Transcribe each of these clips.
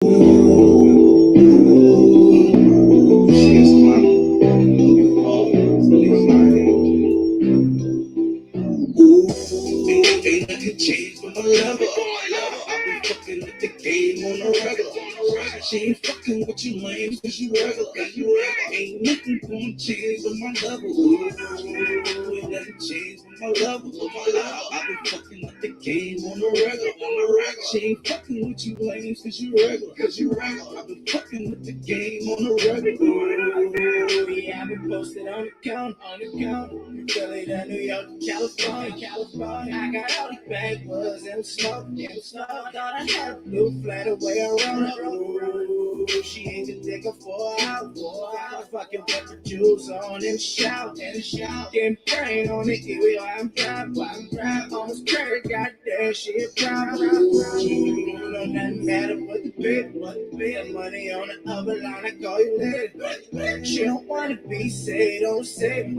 She ain't fucking with you lame, cause you regular. Ain't nothing gonna change but my level. Ain't nothing change but my level. I've been fucking up the game on the regular. She ain't fucking with you lame, cause you regular. I've been fucking with the game on the regular. Yeah, I've been posted on the count. Philly to New York to California. I got all these backwoods and smoke. Thought I had a blue flat away around the road. She ain't the nigga for an hour. Fucking with the jewels on and shout. Getting brain on the hill, I'm proud. Almost crazy, goddamn shit proud. She don't nothing matter but the bit. Money on the other line, I call you later. She don't wanna be said, don't say.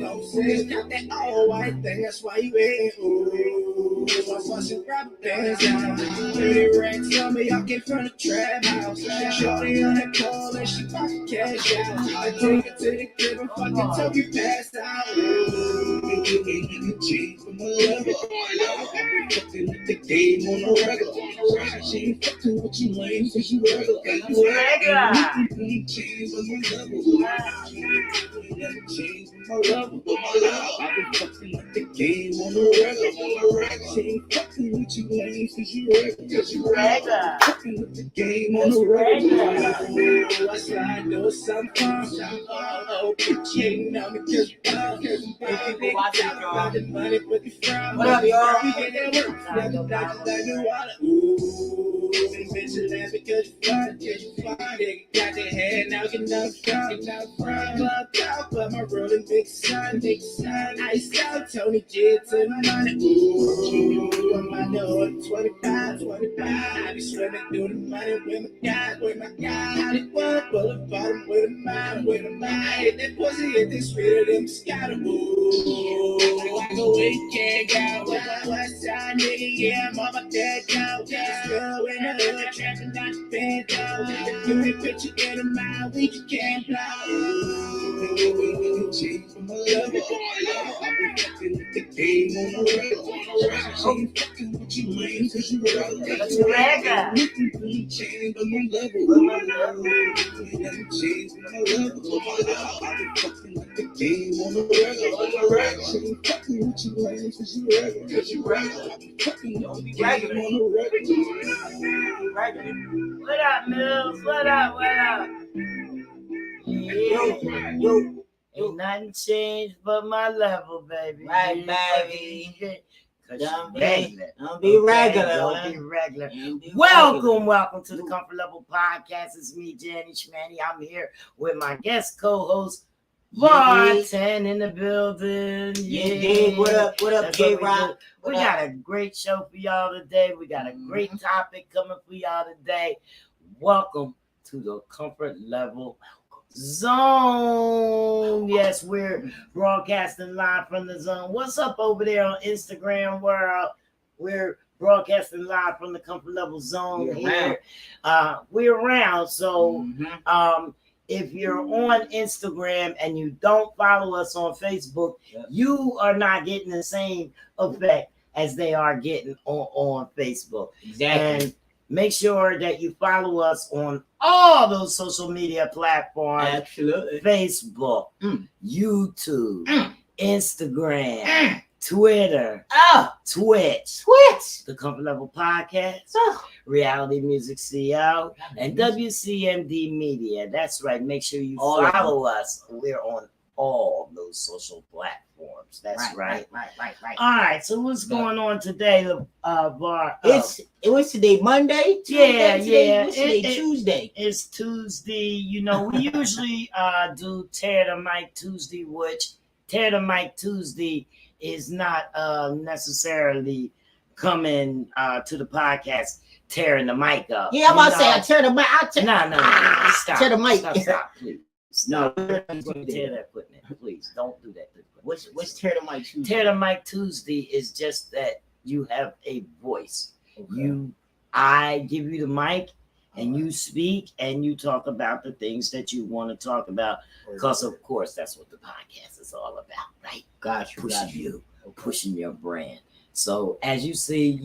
Got that all white thing, that's why you ain't. Ooh, my fucking rubber bands out. 30 racks on me, y'all came from the trap house. Shorty on that call and she fucking cash out. I take it to the crib and fucking tell you pass out. Ain't change for my level. I've been fucking with the game on the regular. She ain't fucking with you lame, cause you regular. Ain't change for my level. Ain't change for my level. I've been fucking with the game on the regular. She ain't fucking with you lame, cause you regular. Fucking with the game on the regular. I slide, do something fun. Oh, cheating on me, cause about the money, but the frown. What up, y'all? We get that work. Like New Orleans. Ooh, and bitch, laugh because you fly. Nigga got their head now, get enough front. Clubbed out, but my rolling big sun. Iced out, Tony G to the money. Ooh, I'm on the hood, 25. I be swimming through the money with my guy. Hollywood, Boulevard, with a mind. Hit that pussy, hit this sweeter than Moscato. Ooh, I go weekend, go west side, nigga, yeah, I'm on my dead now. Still in the hood, trapping down the bed, though. You ain't picture in a mile, we just can't blow. Change from my level. I've been fucking with the game on the regular. She ain't fucking with you lame, cause you regular. Nothing change but my level. Nothing change but my level. I've been fucking with the game on the regular. She ain't fucking with you lame, cause you regular. I've been fucking with the game on the regular. What up, Mills? What up? Yo. Ain't nothing changed but my level, baby. Right, baby. Don't be regular. Welcome to the Comfort Level Podcast. It's me, Jenny Schmanny. I'm here with my guest co-host, Martin in the building. Yeah. What up, J-Rock? We got a great show for y'all today. We got a great topic coming for y'all today. Welcome to the Comfort Level Zone. Yes, we're broadcasting live from the zone. What's up over there on Instagram world? We're broadcasting live from the Comfort Level Zone here. We're around. So if you're on Instagram and you don't follow us on Facebook, you are not getting the same effect as they are getting on Facebook. Exactly. And make sure that you follow us on all those social media platforms. Absolutely. Facebook, YouTube, Instagram, Twitter, Twitch, the Comfort Level Podcast, Reality Music CO, and WCMD Media. That's right. Make sure you follow us. We're on all those social platforms. That's right. All right. So what's going on today, Bar? It was today Monday. Tuesday. It's Tuesday. You know, we usually do Tear the Mic Tuesday, which Tear the Mic Tuesday is not necessarily coming to the podcast tearing the mic up. Yeah, I'm about to say I tear the mic. No. Stop. Tear the mic. Stop, please. No, tear that equipment. Please don't do that. What's Tear the Mic Tuesday? Tear the Mic Tuesday is just that you have a voice. Okay. I give you the mic and you speak and you talk about the things that you want to talk about, because of course that's what the podcast is all about, right? Got you. Pushing you, pushing your brand. So as you see,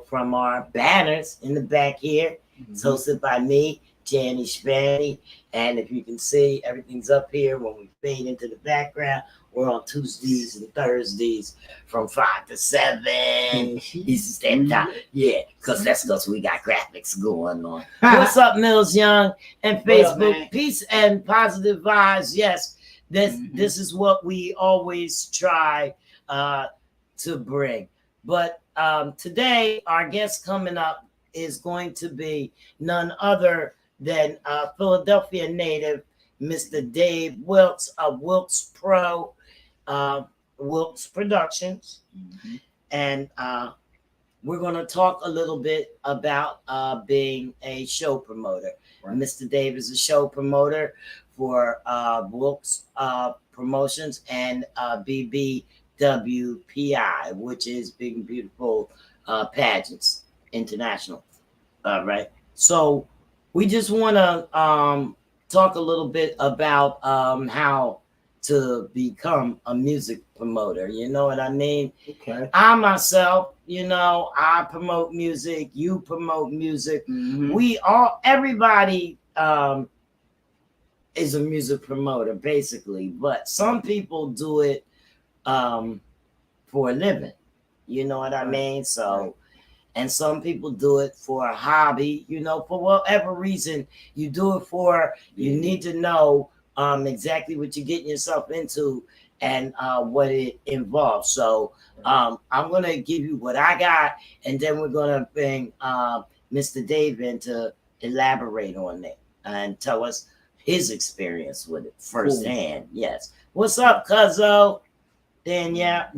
from our banners in the back here, it's hosted by me, Janny Spanny. And if you can see, everything's up here when we fade into the background. We're on Tuesdays and Thursdays from 5 to 7 Eastern Standard Time. Yeah, because that's because we got graphics going on. What's up, Mills Young and Facebook? Peace and positive vibes. Yes, this is what we always try to bring. But today, our guest coming up is going to be none other than Philadelphia native, Mr. Dave Wilkes of Wilkes Pro, Wilkes Productions. And we're going to talk a little bit about being a show promoter. Right. Mr. Dave is a show promoter for Wilkes Promotions and BBWPI, which is Big and Beautiful Pageants International. All right. So we just want to talk a little bit about how to become a music promoter. You know what I mean? Okay. I myself, I promote music. You promote music. We all, everybody is a music promoter, basically. But some people do it for a living. You know what I mean? So, and some people do it for a hobby, for whatever reason you do it for. You need to know exactly what you're getting yourself into and what it involves. So I'm going to give you what I got, and then we're going to bring Mr. Dave in to elaborate on it and tell us his experience with it firsthand. Cool. Yes. What's up, Cuzzo? Danielle,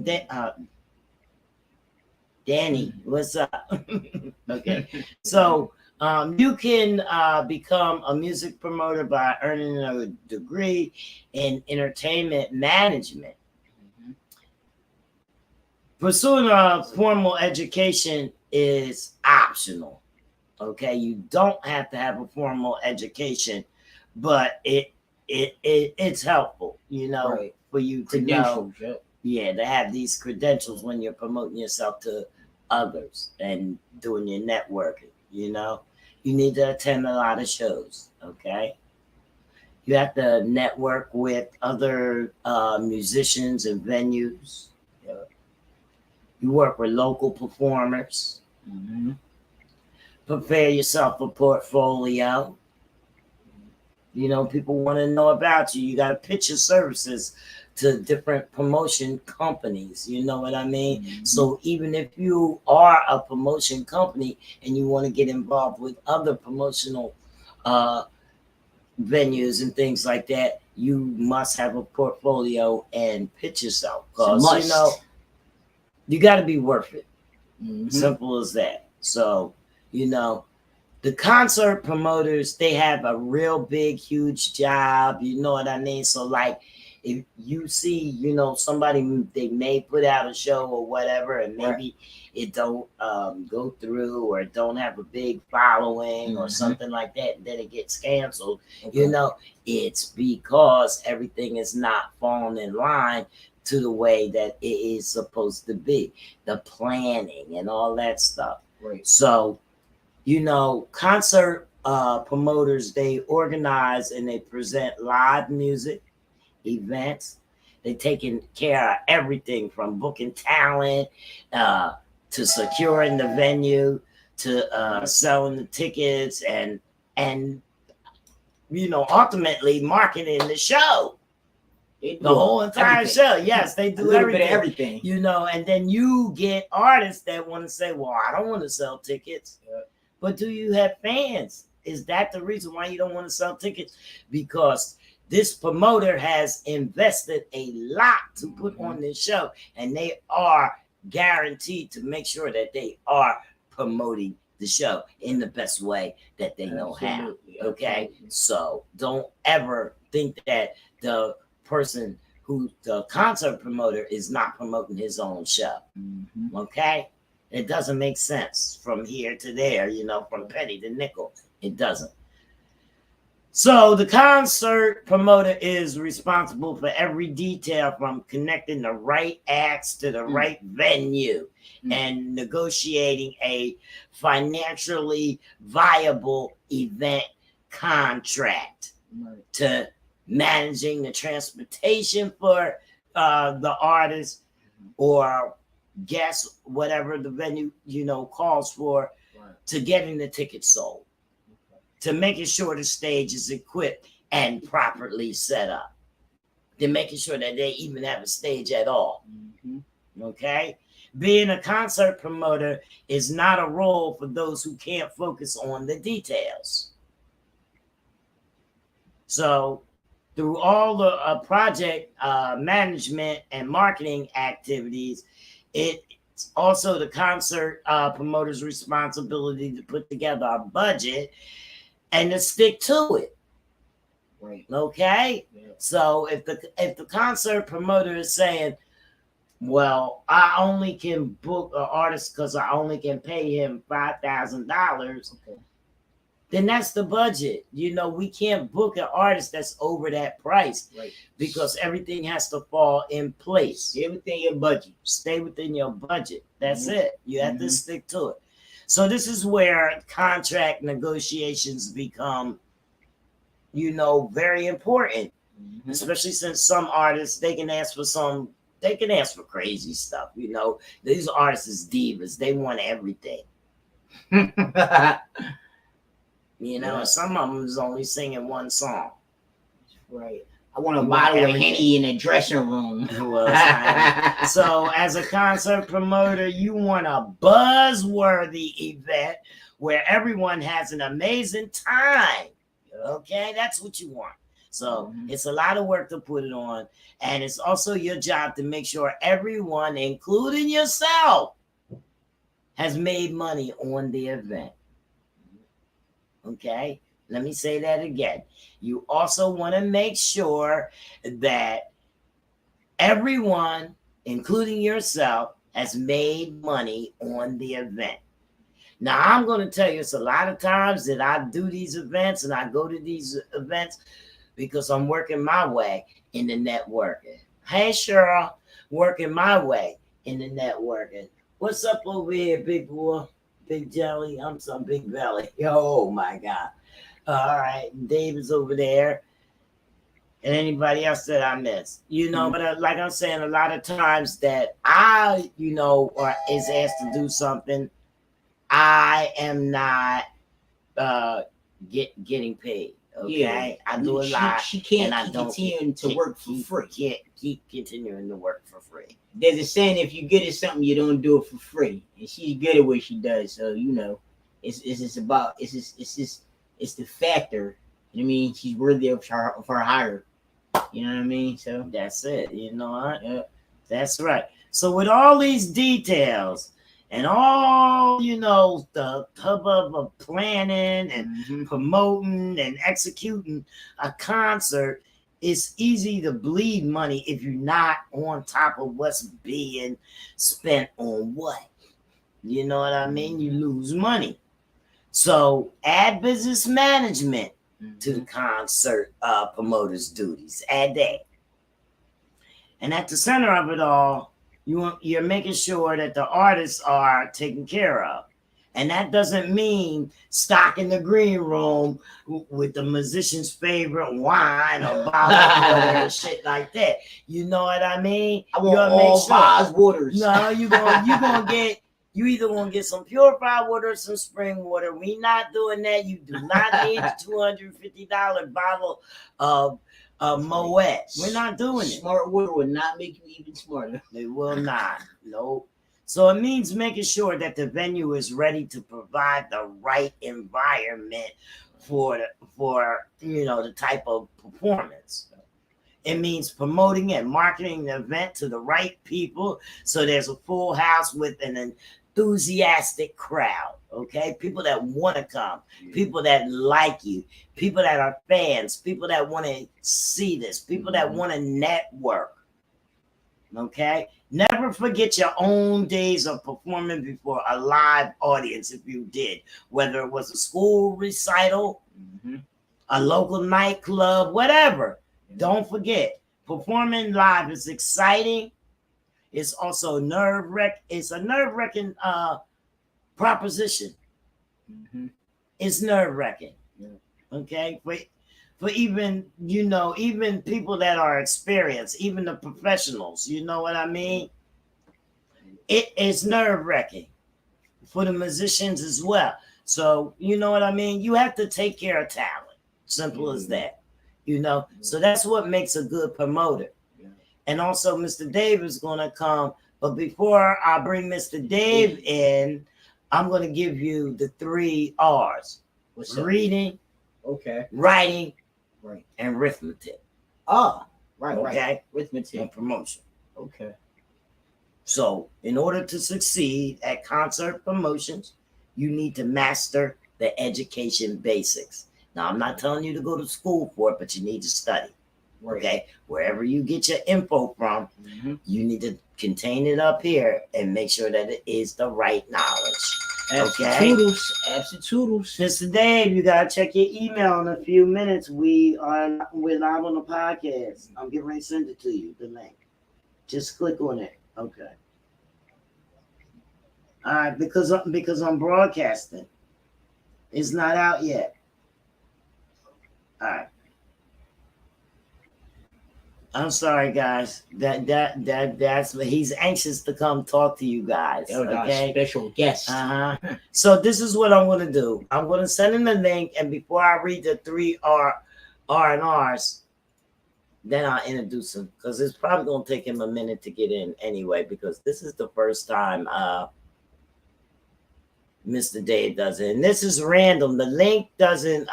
Danny, what's up? Okay. So you can become a music promoter by earning a degree in entertainment management. Pursuing a formal education is optional. Okay, you don't have to have a formal education, but it's helpful, for you to know. Yeah, to have these credentials when you're promoting yourself to others and doing your networking, you need to attend a lot of shows, okay? You have to network with other musicians and venues. You work with local performers. Prepare yourself a portfolio. People want to know about you. You got to pitch your services to different promotion companies. You know what I mean? So even if you are a promotion company and you want to get involved with other promotional venues and things like that, you must have a portfolio and pitch yourself, because you got to be worth it. Simple as that. So the concert promoters, they have a real big, huge job. You know what I mean? So like, if you see, somebody, they may put out a show or whatever, and maybe it don't go through, or it don't have a big following or something like that, and then it gets canceled. It's because everything is not falling in line to the way that it is supposed to be, the planning and all that stuff. Right. So, concert promoters, they organize and they present live music events. They taking care of everything from booking talent to securing the venue to selling the tickets and ultimately marketing the show. The whole entire show. Yes, they do everything. And then you get artists that want to say, well, I don't want to sell tickets. But do you have fans? Is that the reason why you don't want to sell tickets? Because this promoter has invested a lot to put on this show, and they are guaranteed to make sure that they are promoting the show in the best way that they know how. Okay? So don't ever think that the person the concert promoter is not promoting his own show. Okay? It doesn't make sense from here to there, from penny to nickel It doesn't. So the concert promoter is responsible for every detail from connecting the right acts to the right venue and negotiating a financially viable event contract to managing the transportation for the artist or guests, whatever the venue, calls for, to getting the tickets sold, to making sure the stage is equipped and properly set up, to making sure that they even have a stage at all. Okay? Being a concert promoter is not a role for those who can't focus on the details. So, through all the project management and marketing activities, it's also the concert promoter's responsibility to put together a budget and to stick to it. Right. Okay? Yeah. So if the concert promoter is saying, well, I only can book an artist because I only can pay him $5,000, then that's the budget. We can't book an artist that's over that price, because everything has to fall in place. Stay within your budget. Stay within your budget. That's it. You have to stick to it. So this is where contract negotiations become, very important, especially since some artists, they can ask for crazy stuff. These artists is divas. They want everything. Some of them is only singing one song. Right. I want a bottle of Henny in the dressing room. So as a concert promoter, you want a buzzworthy event where everyone has an amazing time. Okay, that's what you want. So it's a lot of work to put it on. And it's also your job to make sure everyone, including yourself, has made money on the event. Okay, let me say that again. You also want to make sure that everyone, including yourself, has made money on the event. Now, I'm going to tell you, it's a lot of times that I do these events and I go to these events because I'm working my way in the networking. Hey, Cheryl, working my way in the networking. What's up over here, big boy? Big jelly? I'm some big belly. Oh, my God. All right. David's over there. And anybody else that I missed. But like I'm saying, a lot of times that I, or is asked to do something, I am not getting paid. Okay, yeah. I do a lot. She can't and I keep don't continuing to work for free. Can't keep continuing to work for free. There's a saying: if you're good at something, you don't do it for free. And she's good at what she does, so it's the factor. She's worthy of her hire. You know what I mean? So that's it. You know what? Yeah. That's right. So with all these details and all, the hubbub of planning and promoting and executing a concert, it's easy to bleed money if you're not on top of what's being spent on what. You know what I mean? You lose money. So add business management to the concert promoter's duties. Add that. And at the center of it all, you're making sure that the artists are taken care of. And that doesn't mean stocking the green room with the musician's favorite wine or bottle of water and shit like that. You know what I mean? I want all Boz waters. No, you either gonna get some purified water or some spring water. We not doing that. You do not need a $250 bottle of Moet. We're not doing it. Smart water will not make you even smarter. They will not. Nope. So it means making sure that the venue is ready to provide the right environment for the type of performance. It means promoting and marketing the event to the right people so there's a full house with an enthusiastic crowd. Okay, people that want to come, people that like you, people that are fans, people that want to see this, people that want to network. Okay, Never forget your own days of performing before a live audience if you did, whether it was a school recital, a local nightclub, whatever. Don't forget, performing live is exciting. It's also it's a nerve-wracking proposition. It's nerve-wracking. Okay? For even, even people that are experienced, even the professionals, you know what I mean? It is nerve-wracking for the musicians as well. So, you know what I mean? You have to take care of talent. Simple as that. So that's what makes a good promoter. And also, Mr. Dave is going to come. But before I bring Mr. Dave in, I'm going to give you the 3 R's. What's up? Reading, okay, writing, right, and arithmetic. Right, okay? Right. Arithmetic and promotion. Okay. So, in order to succeed at concert promotions, you need to master the education basics. Now, I'm not telling you to go to school for it, but you need to study. Okay, wherever you get your info from, you need to contain it up here and make sure that it is the right knowledge. Okay, absolutely. Mr. Dave, you gotta check your email in a few minutes. We're live on the podcast. I'm getting ready to send it to you, the link. Just click on it. Okay. All right, because I'm broadcasting. It's not out yet. All right. I'm sorry, guys. That's he's anxious to come talk to you guys. Okay, special guest. So this is what I'm gonna do. I'm gonna send him the link, and before I read the 3 R and R's, then I'll introduce him because it's probably gonna take him a minute to get in anyway. Because this is the first time Mr. Dave does it, and this is random. The link doesn't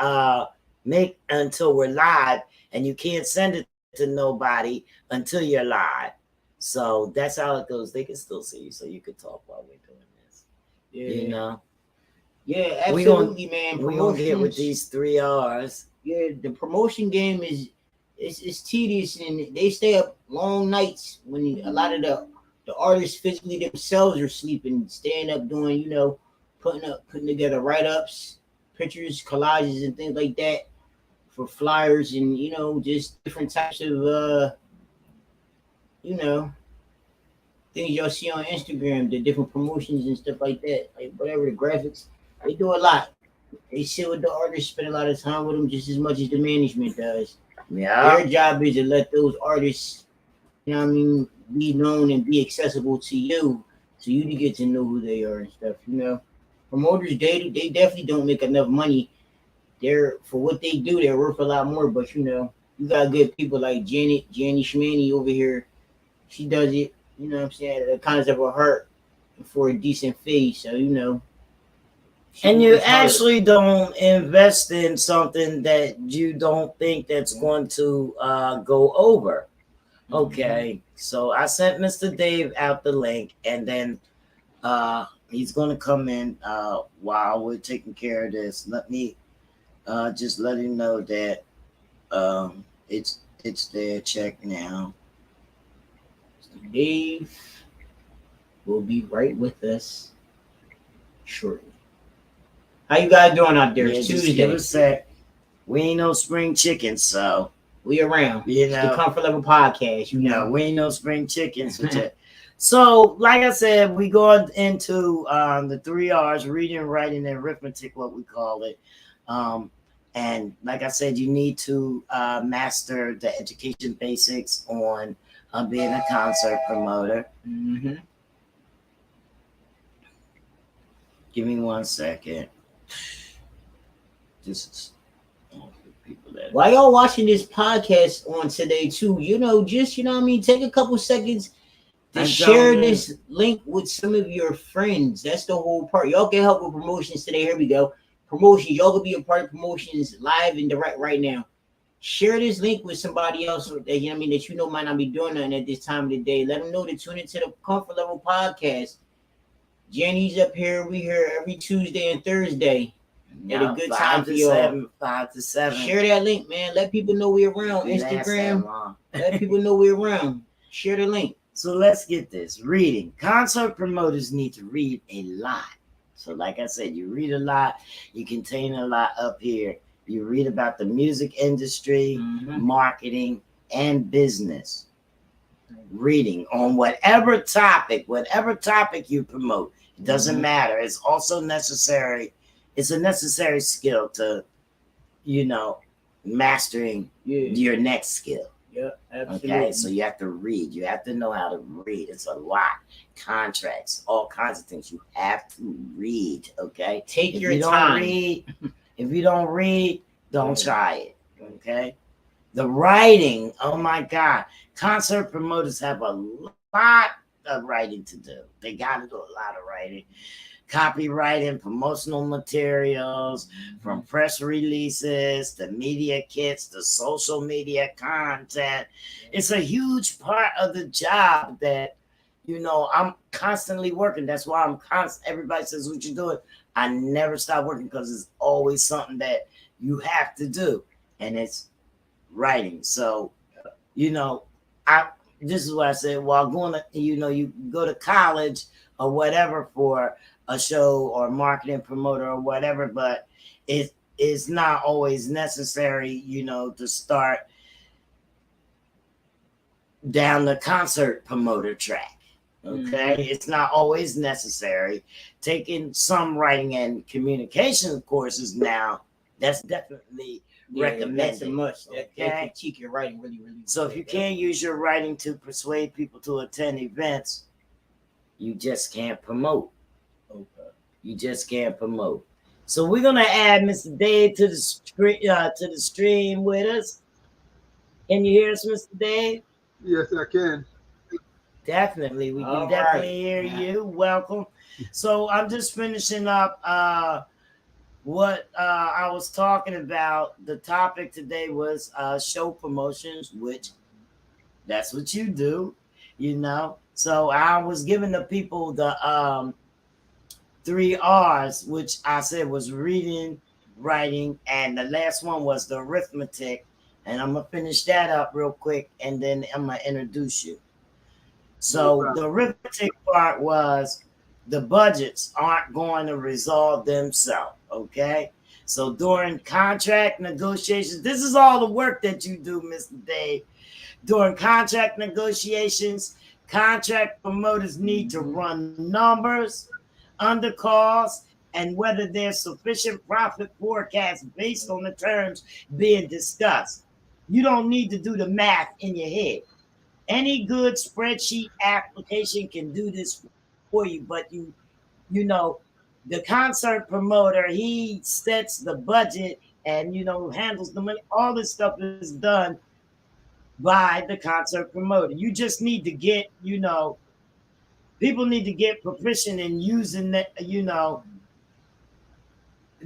make until we're live, and you can't send it to nobody until you're live. So that's how it goes. They can still see you, so you can talk while we're doing this. Yeah. Yeah, absolutely, man. We're gonna get with these 3 R's. Yeah, the promotion game is tedious, and they stay up long nights when a lot of the artists physically themselves are sleeping, staying up doing, putting together write-ups, pictures, collages, and things like that for flyers, and just different types of things y'all see on Instagram, the different promotions and stuff like that, like whatever, the graphics. They do a lot. They sit with the artists, spend a lot of time with them just as much as the management does. Yeah. Their job is to let those artists, be known and be accessible to you, so you to get to know who they are and stuff. Promoters, they definitely don't make enough money. For what they do, they're worth a lot more. But you got good people like Jenny Schmanny over here. She does it, what I'm saying, the kinds of her heart for a decent fee. So and you actually don't invest in something that you don't think that's going to go over. Okay, so I sent Mr. Dave out the link, and then he's going to come in while we're taking care of this. Let me just let him know that it's there. Check now. Mr. Dave will be right with us shortly. How you guys doing out there? It's Tuesday. Give us a sec. We ain't no spring chickens, so we around. It's the Comfort Level Podcast. We ain't no spring chickens. So, like I said, we go into the 3 R's: reading, writing, and arithmetic, what we call it. And like I said, you need to master the education basics on being a concert promoter. Give me 1 second. This is people that. While y'all watching this podcast on today too, take a couple seconds to share this link with some of your friends. That's the whole part. Y'all can help with promotions today. Here we go. Promotions. Y'all can be a part of promotions live and direct right now. Share this link with somebody else that that might not be doing nothing at this time of the day. Let them know to tune into the Comfort Level Podcast. Jenny's up here. We here every Tuesday and Thursday. At a good time for y'all. 5 to 7. Share that link, man. Let people know we're around. Instagram. Let people know we're around. Share the link. So let's get this. Reading. Concert promoters need to read a lot. So like I said, you read a lot, you contain a lot up here. You read about the music industry, marketing, and business. Reading on whatever topic you promote. It doesn't matter. It's also necessary. It's a necessary skill to, mastering your next skill. Yeah, absolutely. Okay, so you have to read. You have to know how to read. It's a lot. Contracts, all kinds of things. You have to read. Okay, Take if your you time. If you don't read, don't try it. Okay, the writing. Oh my God, concert promoters have a lot of writing to do. They got to do a lot of writing. Copywriting, promotional materials, from press releases, the media kits, the social media content. It's a huge part of the job that, I'm constantly working. That's why I'm constant. Everybody says, what you doing? I never stop working because it's always something that you have to do. And it's writing. So, this is what I said, while going to, you go to college or whatever for a show or marketing promoter or whatever, but it is not always necessary, to start down the concert promoter track. Okay, it's not always necessary. Taking some writing and communication courses now, that's definitely recommended. That's a must. That critique your writing really. So if you can't use your writing to persuade people to attend events, you just can't promote. Okay. You just can't promote. So we're gonna add Mr. Dave to the stream with us. Can you hear us, Mr. Dave? Yes, I can. Definitely, we can definitely hear you. Welcome. So I'm just finishing up what I was talking about. The topic today was show promotions, which that's what you do, So I was giving the people the 3 R's, which I said was reading, writing, and the last one was the arithmetic. And I'm gonna finish that up real quick, and then I'm gonna introduce you. So the arithmetic part was the budgets aren't going to resolve themselves. Okay. So during contract negotiations, this is all the work that you do, Mr. Dave. During contract negotiations, contract promoters need to run numbers, undercosts, and whether there's sufficient profit forecast based on the terms being discussed. You don't need to do the math in your head. Any good spreadsheet application can do this for you, but the concert promoter, he sets the budget and handles the money. All this stuff is done by the concert promoter. You just need to get, people need to get proficient in using that,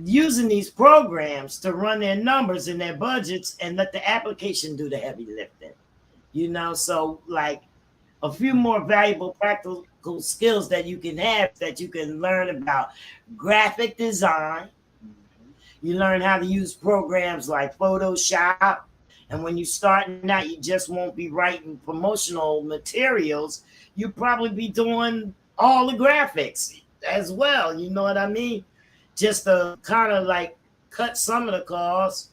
using these programs to run their numbers and their budgets and let the application do the heavy lifting. So like a few more valuable practical skills that you can have, that you can learn about graphic design. You learn how to use programs like Photoshop. And when you're starting out, you just won't be writing promotional materials. You'll probably be doing all the graphics as well. You know what I mean? Just to kind of like cut some of the costs.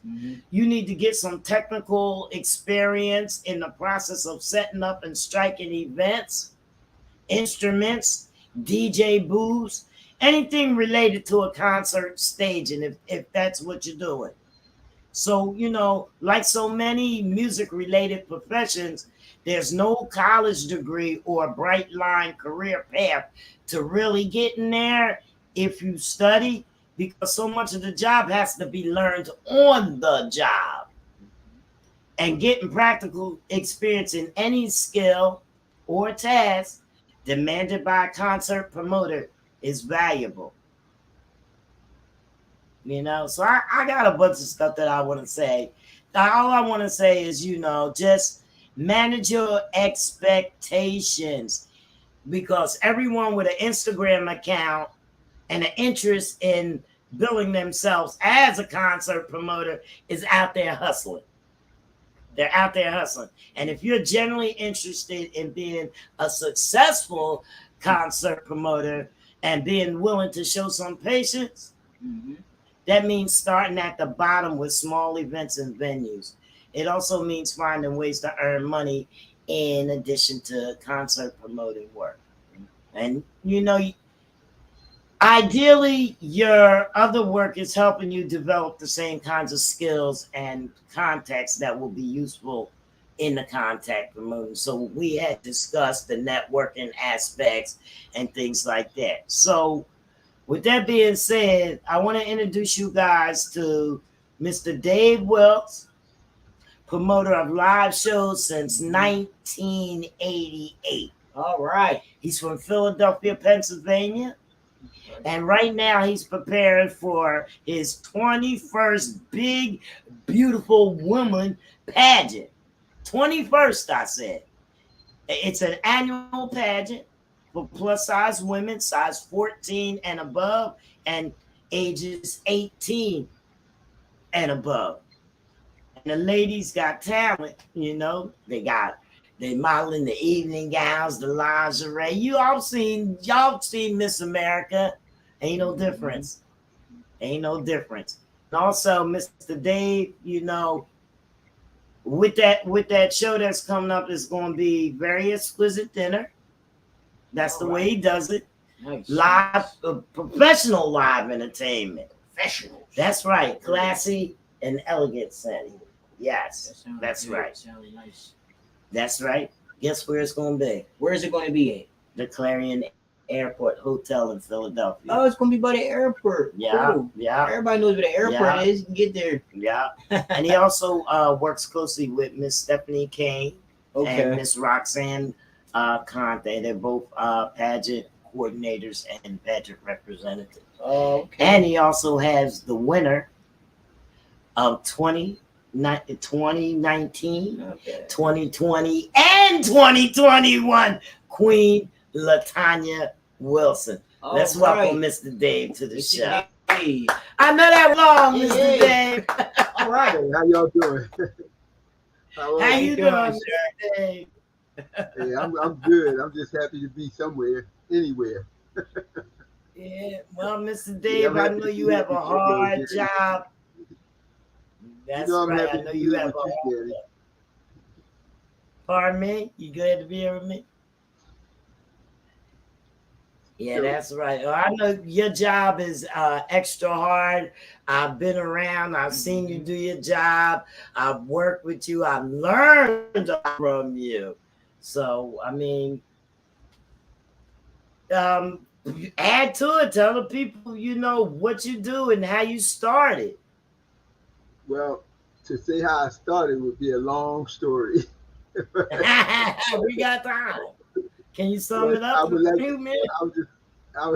You need to get some technical experience in the process of setting up and striking events, instruments, DJ booths, anything related to a concert staging, if that's what you're doing. So, like so many music related professions, there's no college degree or bright line career path to really get in there if you study, because so much of the job has to be learned on the job. And getting practical experience in any skill or task demanded by a concert promoter is valuable. So I got a bunch of stuff that I want to say. All I want to say is, just manage your expectations, because everyone with an Instagram account and an interest in building themselves as a concert promoter is out there hustling. They're out there hustling. And if you're generally interested in being a successful concert promoter and being willing to show some patience, that means starting at the bottom with small events and venues. It also means finding ways to earn money in addition to concert promoting work. And ideally, your other work is helping you develop the same kinds of skills and contacts that will be useful in the contact promoting. So we had discussed the networking aspects and things like that. So with that being said, I want to introduce you guys to Mr. Dave Wilkes, promoter of live shows since 1988. All right. He's from Philadelphia, Pennsylvania. And right now he's preparing for his 21st big, beautiful woman pageant. 21st, I said. It's an annual pageant for plus size women, size 14 and above, and ages 18 and above. And the ladies got talent, they modeling the evening gowns, the lingerie. Y'all seen Miss America. Ain't no difference. Ain't no difference. And also, Mr. Dave, with that show that's coming up, is going to be very exquisite dinner. That's the way he does it. Nice. Live, professional live entertainment. Professional. That's right. Classy and elegant setting. Yes, that's right. Sounds nice. That's right. Guess where it's going to be? Where is it going to be at? The Clarion Airport Hotel in Philadelphia. Oh, it's going to be by the airport. Yeah, Cool. yeah. Everybody knows where the airport is. You can get there. Yeah. And he also works closely with Miss Stephanie Kane and Miss Roxanne Conte. They're both pageant coordinators and pageant representatives. Okay. And he also has the winner of 2019, 2020, and 2021, Queen LaTanya Wilson. Let's welcome Mr. Dave to the show. Hey. I know that long, Mr. Dave. All right. Hey, how y'all doing? How you doing, Mr. Dave? Hey, I'm good. I'm just happy to be somewhere, anywhere. Yeah, well, Mr. Dave, I know you have a hard job. That's right. I know you have a hard job. Pardon me? You glad to be here with me? Yeah, that's right. Well, I know your job is extra hard. I've been around. I've seen you do your job. I've worked with you. I've learned from you. So, I mean, add to it. Tell the people, what you do and how you started. Well, to say how I started would be a long story. We got time. Can you sum it up in a few minutes? I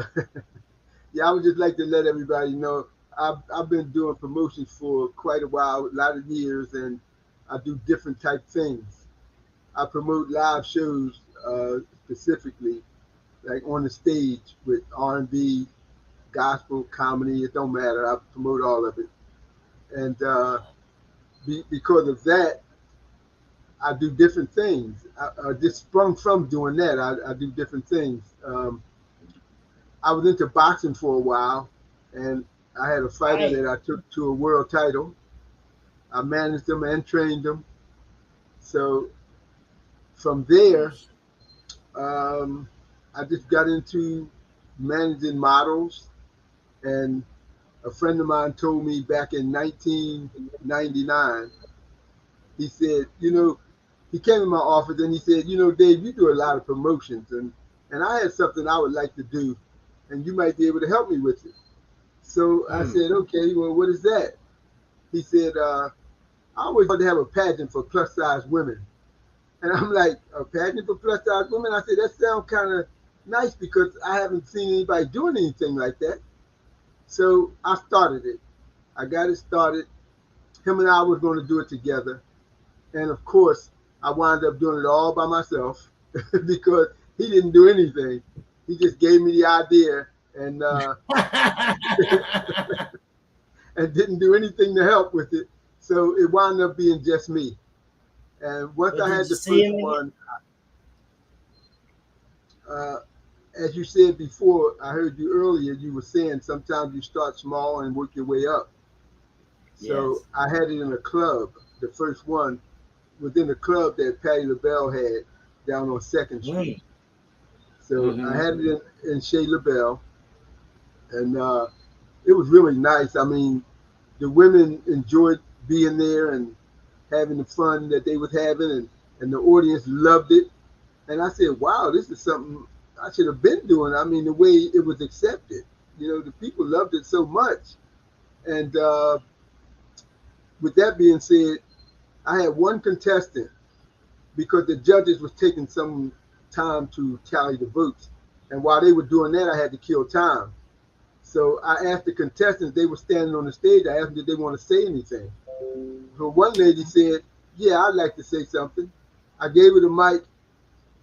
would just like to let everybody know I've been doing promotions for quite a while, a lot of years, and I do different type things. I promote live shows specifically, like on the stage with R&B, gospel, comedy. It don't matter. I promote all of it, and because of that, I do different things. I just sprung from doing that. I do different things. I was into boxing for a while, and I had a fighter that I took to a world title. I managed him and trained him. So from there, I just got into managing models, and a friend of mine told me back in 1999, he said, he came in my office and he said, Dave, you do a lot of promotions, and I had something I would like to do, and you might be able to help me with it. So I said, okay, well, what is that? He said, I always wanted to have a pageant for plus size women. And I'm like, a pageant for plus size women? I said, that sounds kind of nice because I haven't seen anybody doing anything like that. So I started it. I got it started. Him and I were going to do it together. And of course, I wound up doing it all by myself because he didn't do anything. He just gave me the idea and and didn't do anything to help with it. So it wound up being just me. And once But I did had you the see first him? one, as you said before, I heard you earlier, you were saying sometimes you start small and work your way up. So Yes. I had it in a club. The first one was in a club that Patti LaBelle had down on 2nd Street. Mm. So I Mm-hmm. had it in Chez LaBelle, and it was really nice. I mean, the women enjoyed being there and having the fun that they was having, and the audience loved it. And I said, wow, this is something I should have been doing. I mean, the way it was accepted, the people loved it so much. And with that being said, I had one contestant because the judges was taking some time to tally the votes. And while they were doing that, I had to kill time. So I asked the contestants, they were standing on the stage, I asked them, did they want to say anything? So one lady said, yeah, I'd like to say something. I gave her the mic,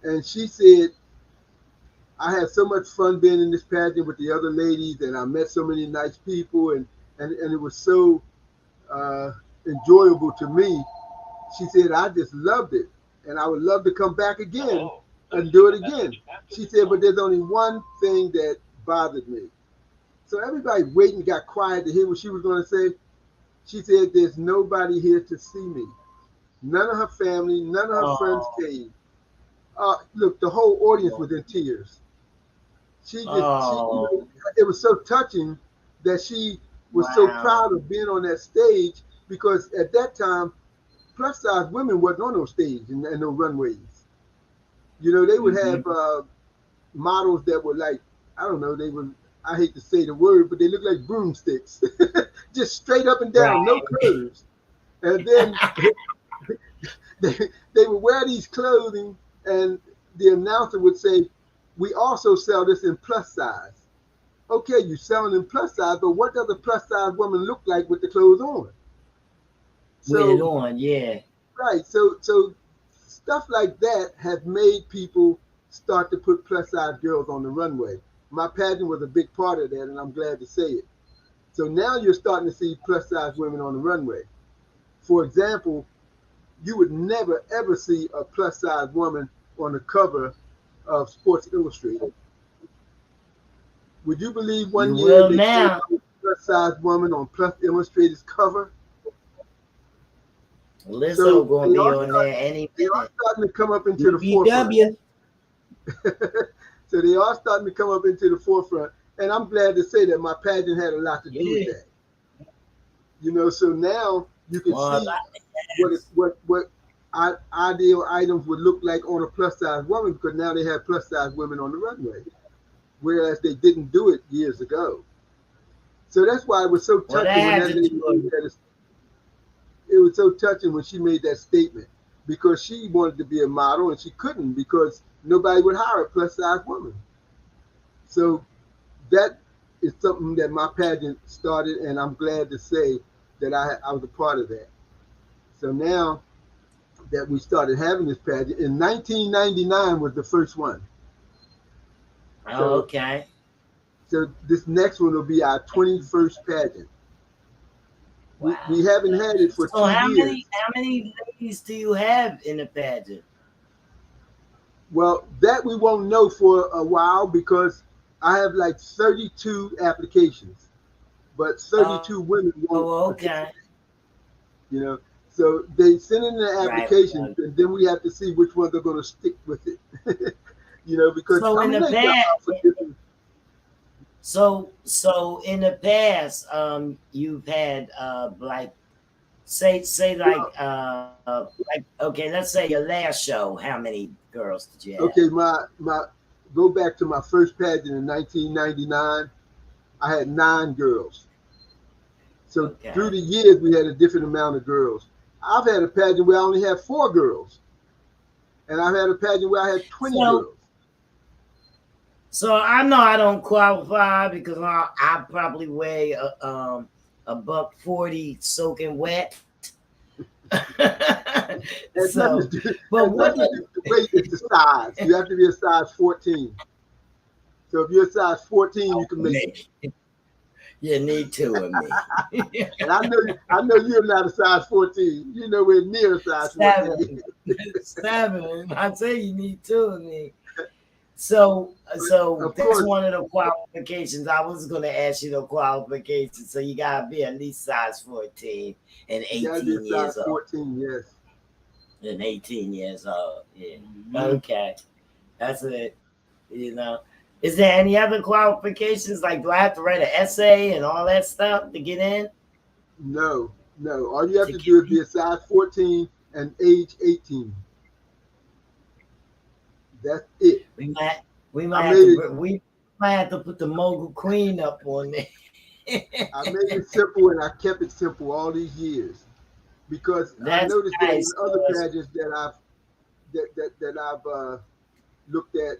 and she said, I had so much fun being in this pageant with the other ladies, and I met so many nice people, and it was so uh, enjoyable to me. She said, I just loved it, and I would love to come back again and do it again. She said, but there's only one thing that bothered me. So everybody waiting got quiet to hear what she was going to say. She said, there's nobody here to see me. None of her family, none of her friends Oh. came. Look, the whole audience was in tears. Oh. It was so touching that she was so Wow. proud of being on that stage because at that time, plus size women wasn't on those stages and no runways. They would Mm-hmm. have models that were like, I don't know, they were, I hate to say the word, but they looked like broomsticks, just straight up and down, no Right. curves. And then they, they would wear these clothing, and the announcer would say, we also sell this in plus size. Okay, you're selling in plus size, but what does a plus size woman look like with the clothes on? With it So, on, yeah. right, so stuff like that have made people start to put plus size girls on the runway. My pageant was a big part of that, and I'm glad to say it. So now you're starting to see plus size women on the runway. For example, you would never ever see a plus size woman on the cover of Sports Illustrated. Would you believe one You year will they came now. out with a plus size woman on Plus Illustrated's cover? Lizzo So gonna be on there any they are minute. starting to come up into the forefront. BBW. So they are starting to come up into the forefront, and I'm glad to say that my pageant had a lot to do with Yeah. that. So now you can Well, see what ideal items would look like on a plus size woman because now they have plus size women on the runway, whereas they didn't do it years ago. So that's why it was so well, that touching when had that to lady do made that. It was so touching when she made that statement because she wanted to be a model and she couldn't because nobody would hire a plus size woman. So that is something that my pageant started, and I'm glad to say that I was a part of that. So now that we started having this pageant, in 1999 was the first one. Oh, So okay. so this next one will be our 21st pageant. We Wow. haven't had it for So two years. how many ladies do you have in the pageant? Well, that we won't know for a while because I have like 32 applications, but 32 women won't Oh, okay. participate. You know, so they send in the Right. applications, and then we have to see which ones are going to stick with it. Because So I in mean the they got past, out for different. so in the past, you've had like say like okay, let's say your last show. How many girls did you have? Okay, my go back to my first pageant in 1999. I had 9 girls. So through Okay. the years, we had a different amount of girls. I've had a pageant where I only had 4 girls, and I've had a pageant where I had 20 So girls. so I know I don't qualify because I probably weigh a buck 40 soaking wet. Has So, nothing to do. but Has what? nothing to do with the weight. It's the size. You have to be a size 14. So if you're a size 14, you Oh, can make man. it. You need two of me. And I know you're not a size 14. You're nowhere near a size 14. 7. I say you need two of me. So Of that's course, one of the qualifications. I was going to ask you the qualifications. So you got to be at least size 14 and you gotta be a 18 size years old. 14, yes. And 18 years old. Yeah. Mm-hmm. Okay. That's it. Is there any other qualifications? Like, do I have to write an essay and all that stuff to get in? No. All you have to do is be a size 14 and age 18. That's it. We might have to put the mogul queen up on there. I made it simple and I kept it simple all these years because I noticed that in other pageants that I've looked at,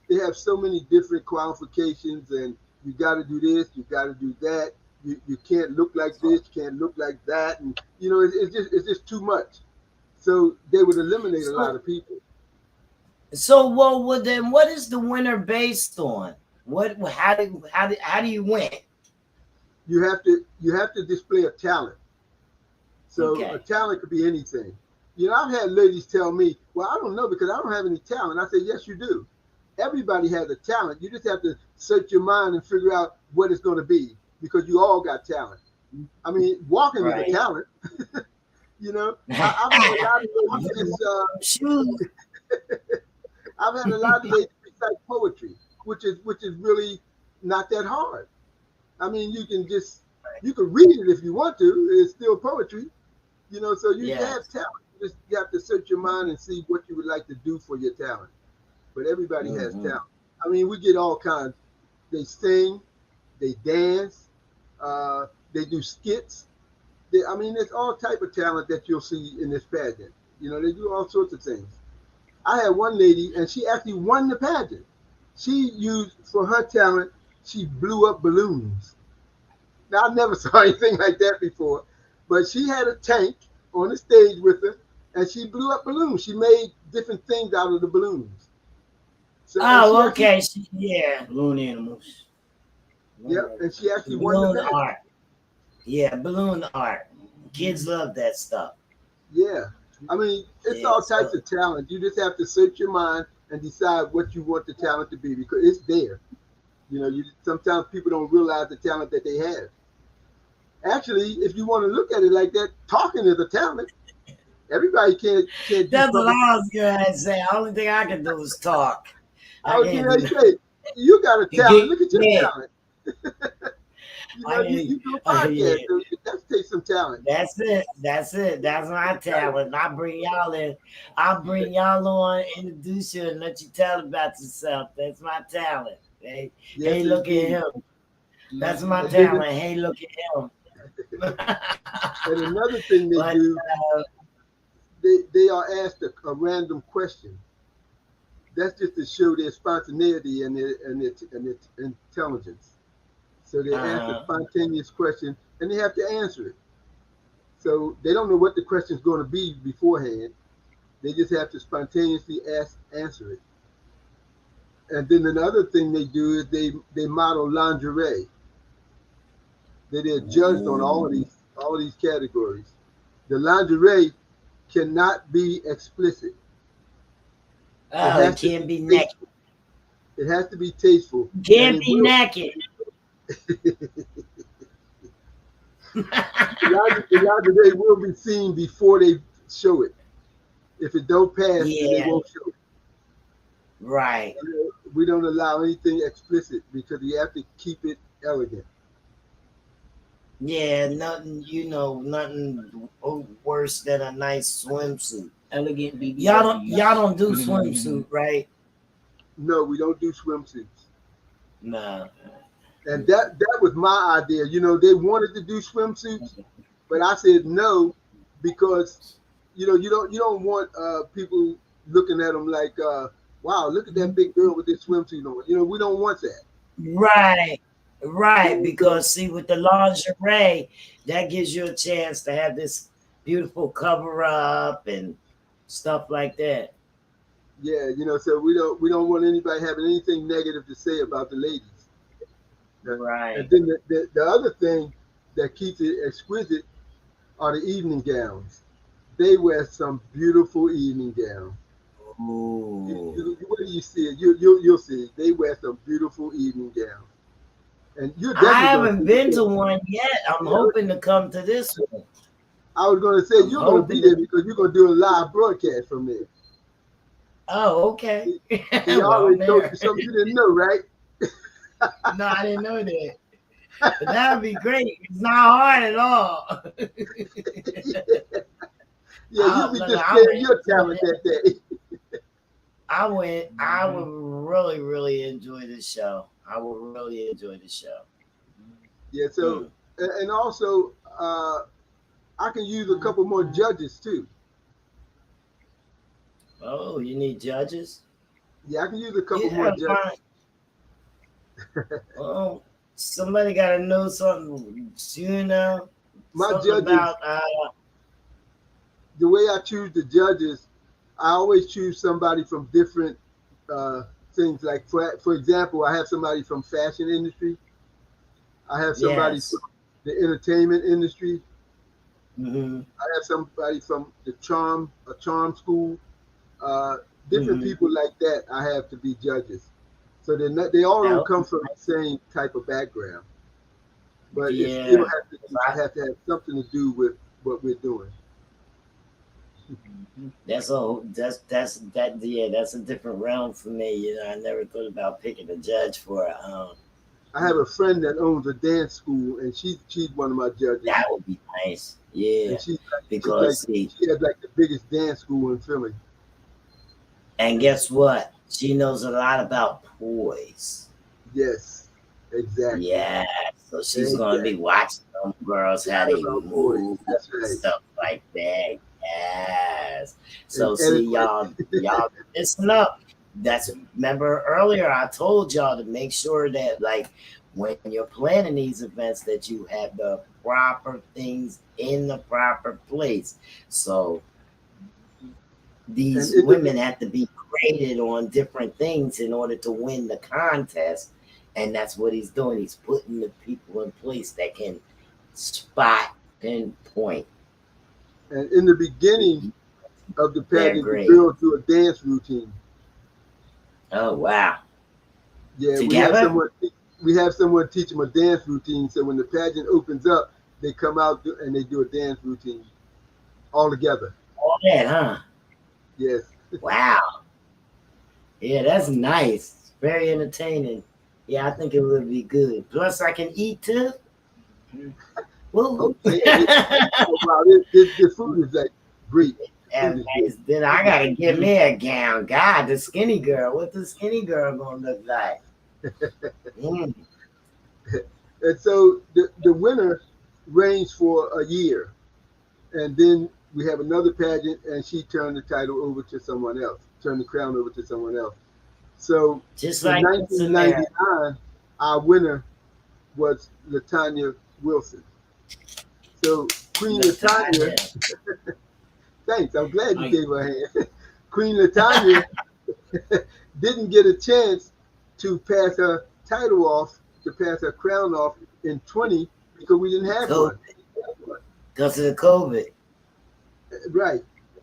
they have so many different qualifications, and you got to do this, you got to do that. You can't look like this, you can't look like that, and it's just too much. So they would eliminate a lot of people. So well then what is the winner based on? How do you win? You have to display a talent. So a talent could be anything. I've had ladies tell me, well, I don't know because I don't have any talent. I say, yes, you do. Everybody has a talent. You just have to search your mind and figure out what it's going to be because you all got talent. I mean, walking is a talent. I've had a lot of ladies I've had a lot of ladies recite poetry, which is really not that hard. I mean, you can read it if you want to. It's still poetry, so you have talent. You have to search your mind and see what you would like to do for your talent. But everybody has talent. I mean, we get all kinds. They sing, they dance, they do skits. There's all type of talent that you'll see in this pageant. They do all sorts of things. I had one lady, and she actually won the pageant. She used, for her talent, she blew up balloons. Now, I never saw anything like that before, but she had a tank on the stage with her, and she blew up balloons. She made different things out of the balloons. So, okay. Balloon animals. Yep, and she actually won the pageant. Art. Yeah, balloon art. Kids love that stuff. Yeah. I mean, it's all types of talent. You just have to search your mind and decide what you want the talent to be because it's there. Sometimes people don't realize the talent that they have. Actually, if you want to look at it like that, talking is a talent. Everybody can't do That's something. what I was going to say. The only thing I can do is talk. I was going to say, you got a talent. Look at your talent. You do a podcast. So that takes some talent. That's it. That's my talent. I'll bring y'all on, introduce you, and let you tell about yourself. That's my talent. Hey, look at him. That's my talent. Hey, look at him. And another thing they do, they are asked a random question. That's just to show their spontaneity and their intelligence. So they ask a spontaneous question, and they have to answer it. So they don't know what the question is going to be beforehand. They just have to spontaneously answer it. And then another thing they do is they model lingerie. They're judged on all of these categories. The lingerie cannot be explicit. It can't be naked. It has to be tasteful. Can't be naked. The lingerie will be seen before they show it. If it don't pass, then they won't show it. Right. We don't allow anything explicit because you have to keep it elegant. Yeah, nothing worse than a nice swimsuit. Elegant BBW. Y'all don't do swimsuit, right? No, we don't do swimsuits. No. And that was my idea. They wanted to do swimsuits, but I said no because you don't want people looking at them like, wow, look at that big girl with this swimsuit on. We don't want that. Right. Because see, with the lingerie, that gives you a chance to have this beautiful cover up and stuff like that. Yeah, so we don't want anybody having anything negative to say about the ladies. Right. And then the other thing that keeps it exquisite are the evening gowns. They wear some beautiful evening gowns. Ooh. Where do you see it? You'll see it. They wear some beautiful evening gowns, and you're I definitely going to haven't see been it. to one yet. I'm hoping to come to this one. I was going to say I'm you're going to be hoping there to. because you're going to do a live broadcast from there. Oh, okay. He Well, I'm already told there. you something you didn't know, right? No, I didn't know that. But that would be great. It's not hard at all. Yeah, you be Look, just I sharing went. your talent that day. I went. I would really, really enjoy this show. I would really enjoy the show. Yeah, so and also I can use a couple more judges too. Oh, you need judges? Yeah, I can use a couple more Yeah, judges. well, somebody got to know something. My Something judges, about. the way I choose the judges, I always choose somebody from different uh, things. Like for example, I have somebody from fashion industry. I have somebody from Yes. the entertainment industry. Mm-hmm. I have somebody from a charm school. Different Mm-hmm. people like that I have to be judges. So they all don't That come would from the same type of background, but it still Yeah. have to have something to do with what we're doing. That's a different realm for me. I never thought about picking a judge for I have a friend that owns a dance school, and she's one of my judges, that would be nice. Yeah. and she's like Because see, she has like the biggest dance school in Philly. and guess what? She knows a lot about poise. Yes, exactly. Yeah. So she's gonna Exactly. be watching them girls how Not they about boys. move That's and right. stuff like that. Yes. And So see etiquette. y'all listen up. Remember earlier I told y'all to make sure that like when you're planning these events that you have the proper things in the proper place. So And these in the women have to be graded on different things in order to win the contest. And that's what he's doing. He's putting the people in place that can spot, pinpoint and in the beginning of the their pageant, the grade. girls do a dance routine. Oh wow! Yeah, Together? we have someone teach them a dance routine. So when the pageant opens up, they come out and they do a dance routine all together. All that, huh? Yes. Wow. Yeah, that's nice. Very entertaining. Yeah, I think it would be good. Plus, I can eat too. Woo. Okay. Oh, wow, this food is like great. And then I gotta get me a gown. God, the skinny girl. What the skinny girl gonna look like? And so the winner reigns for a year, and then we have another pageant, and she turned the title over to someone else, turned the crown over to someone else. So Just in like 1999, our winner was Latanya Wilson. So Queen Latanya, thanks, I'm glad you gave her a hand. Queen Latanya didn't get a chance to pass her title off, to pass her crown off in 20 because we didn't have one. Because of the COVID. Right.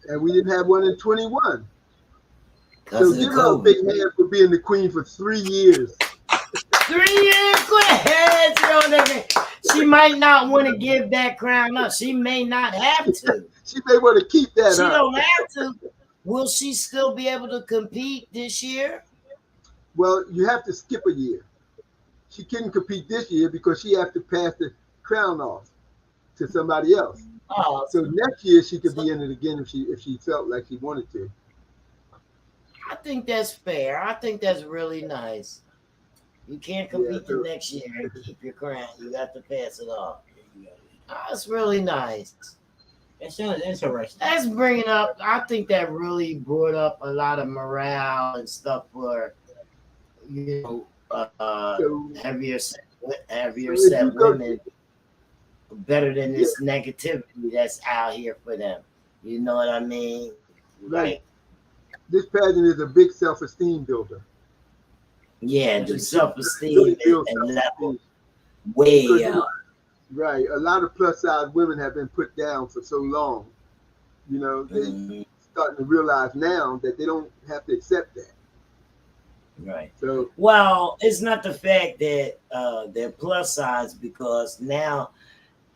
And we didn't have one in 21. So give her a big hand for being the queen for 3 years. 3 years? Go ahead. She might not want to give that crown up. She may not have to. She may want to keep that. She don't have to. Will she still be able to compete this year? Well, you have to skip a year. She couldn't compete this year because she has to pass the crown off to somebody else. Oh, so next year she could be in it again if she felt like she wanted to. I think that's fair. I think that's really nice. You can't compete the next year and keep your crown. You got to pass it off. That's really nice. That sounds interesting. That's bringing up. I think that really brought up a lot of morale and stuff for heavier set women. Better than this negativity that's out here for them. You know what I mean? Right. This pageant is a big self-esteem builder. Yeah, the self-esteem and level. way Because, up. right, a lot of plus size women have been put down for so long. They Mhm. starting to realize now that they don't have to accept that. Right. So Well, it's not the fact that they're plus size, because now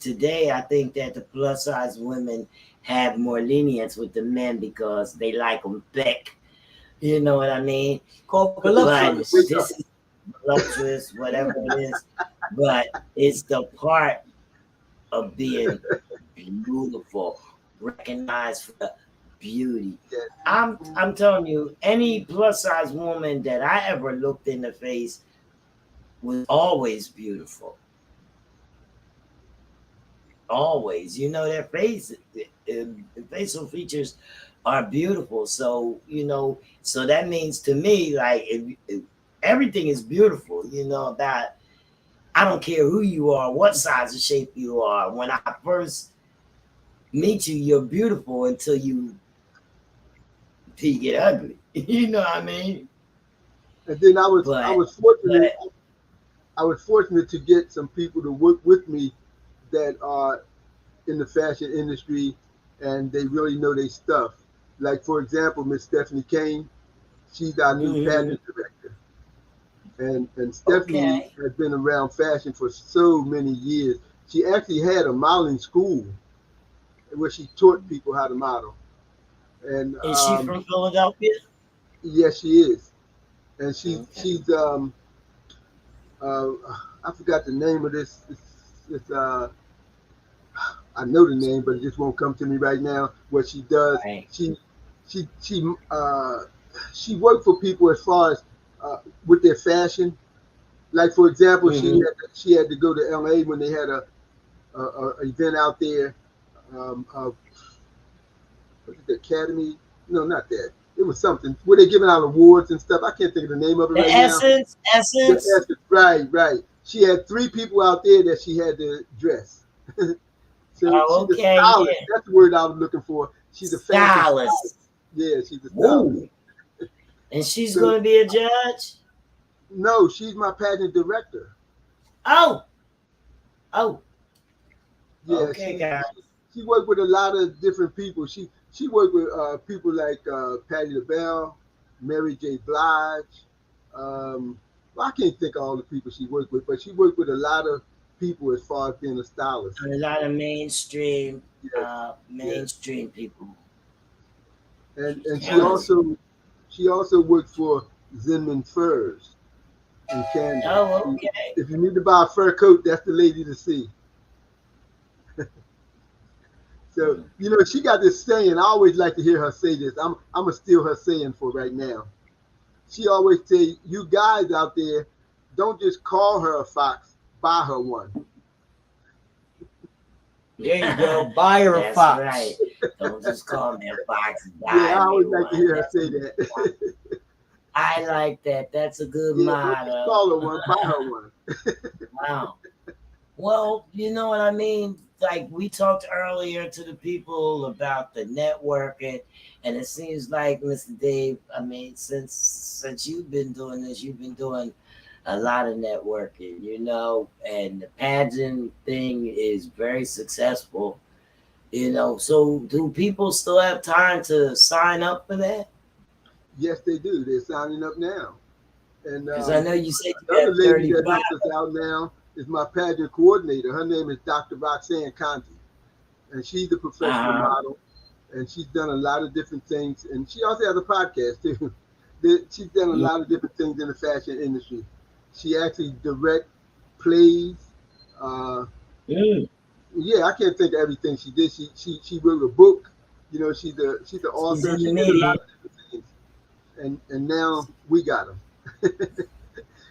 today I think that the plus size women have more lenience with the men because they like them thick. You know what I mean? Called But voluptuous. this is voluptuous, whatever it is. But it's the part of being beautiful, recognized for the beauty. yeah, I'm telling you, any plus size woman that I ever looked in the face was always beautiful. Always, their face, facial features are beautiful. So so that means to me, like, if everything is beautiful. About, I don't care who you are, what size of shape you are. When I first meet you, you're beautiful till you get ugly. You know what I mean? and then I was I But was fortunate but I was fortunate to get some people to work with me that are in the fashion industry and they really know their stuff. Like for example, Miss Stephanie Kane, she's our new mhm, pageant director. And Stephanie okay. has been around fashion for so many years. She actually had a modeling school where she taught people how to model. And Is she from Philadelphia? yes, she is. And Okay. uh, I forgot the name of this. I know the name, but it just won't come to me right now. What she does, Right. she she uh, she worked for people as far as with their fashion. Like for example, Hmm. she had to go to L.A. when they had a event out there. Of what is the Academy? No, not that. It was something where they're giving out awards and stuff. I can't think of the name of it The right now. essence. Right, right. She had three people out there that she had to dress. So Oh, she's a okay, stylist. yeah. That's the word I was looking for. She's a fashion stylist. Stylist. Yeah, she's a stylist. Whoa. And she's So gonna be a judge. no, she's my pageant director. Oh, oh, Yeah, okay, guys. she worked with a lot of different people. She worked with people like Patti LaBelle, Mary J. Blige. Well, I can't think of all the people she worked with, but she worked with a lot of people as far as being a stylist. A lot of Yes, yes. mainstream people. And Honestly. she also worked for Zinman Furs in Camden. Oh, okay. If you need to buy a fur coat, that's the lady to see. So, Mm. she got this saying. I always like to hear her say this. I'm gonna steal her saying for right now. She always say, "You guys out there, don't just call her a fox, buy her one." There you go. Buy her a That's fox. right. Don't just call me a fox. Yeah, Buy I me always like to one. hear her That's say that. I like that. That's a good Yeah, don't just motto. call her one, buy her one. Wow. Well, you know what I mean? Like, we talked earlier to the people about the networking, and it seems like, Mr. Dave, I mean, since you've been doing this, you've been doing a lot of networking, and the pageant thing is very successful, So do people still have time to sign up for that? Yes, they do. They're signing up now. And Because I know you said you another have lady that 35. helps us out now is my pageant coordinator. Her name is Dr. Roxanne Conti, and she's a professional Uh-huh. model, and she's done a lot of different things. And she also has a podcast too. She's done a Mm, lot of different things in the fashion industry. She actually direct plays. Uh, mm. yeah, I can't think of everything she did. She wrote a book. She's the She's author. in the She did a lot media. of different things, and now we got them.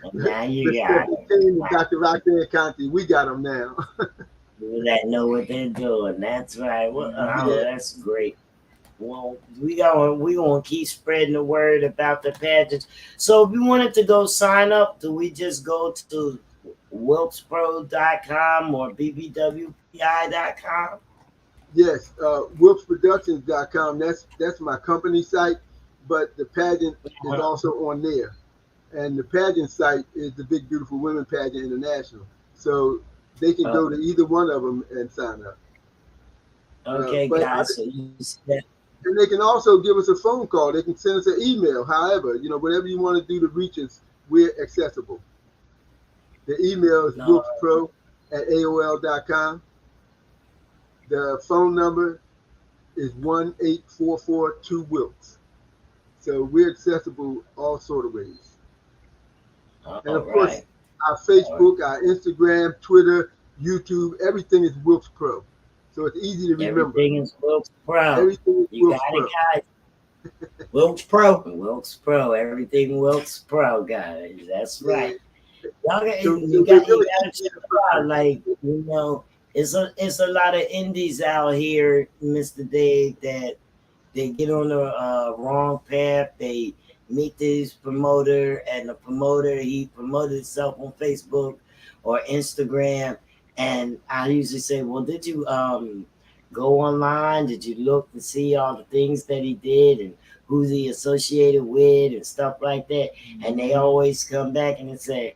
And now you Miss got Stephanie it. Kane and Wow. Dr. Roxanne Conti, we got them now. People that know what they're doing. That's right. Well, oh, Yeah. that's great. Well, we gonna keep spreading the word about the pageants. So if we wanted to go sign up, do we just go to wilkespro.com or bbwpi.com? Yes, wilkesproductions.com. That's my company site, but the pageant is Uh-huh. also on there. And the pageant site is the Big Beautiful Women Pageant International. So they can go to either one of them and sign up. Okay, guys. So you see that. And they can also give us a phone call. They can send us an email. However, whatever you want to do to reach us, we're accessible. The email is wilkespro@aol.com. The phone number is 1-844-2-WILKES. So we're accessible all sort of ways. And of course, our Facebook, our Instagram, Twitter, YouTube, everything is Wilkes Pro. So it's easy to remember. Everything is Wilkes Pro. Everything is You Wilkes got Pro. it, guys. Wilkes Pro. Wilkes Pro. Everything Wilkes Pro, guys. That's right. Y'all got, So you got to check it out. Like, it's a lot of indies out here, Mr. Dave, that they get on the wrong path. They meet this promoter, and the promoter, he promoted himself on Facebook or Instagram. And I usually say, well, did you go online? Did you look to see all the things that he did and who's he associated with and stuff like that? And they always come back and they say,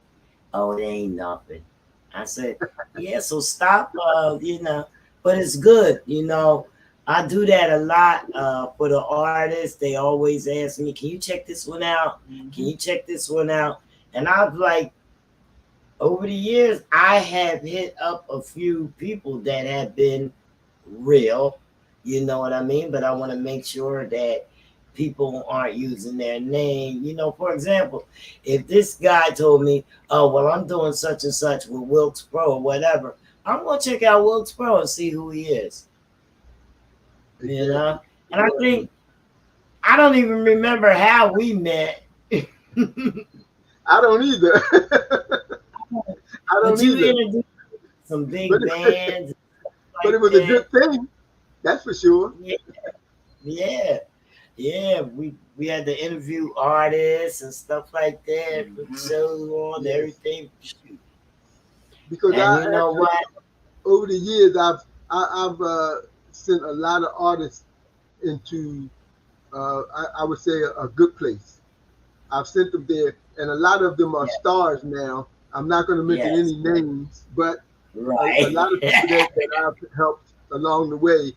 oh, it ain't nothing. I said, yeah, so stop, but it's good, I do that a lot for the artists. They always ask me, can you check this one out? Can you check this one out? And I've over the years, I have hit up a few people that have been real, you know what I mean? But I want to make sure that people aren't using their name. For example, if this guy told me, oh, well, I'm doing such and such with Wilkes Pro or whatever, I'm going to check out Wilkes Pro and see who he is. And I think, I don't even remember how we met. I don't either. But you introduced some big bands. But it was a good thing. That's for sure. Yeah. We had to interview artists and stuff like that, put shows on, everything. Because and what? Over the years, I've sent a lot of artists into, I would say, a good place. I've sent them there, and a lot of them are stars now. I'm not going to mention any names, but a lot of people that I've helped along the way,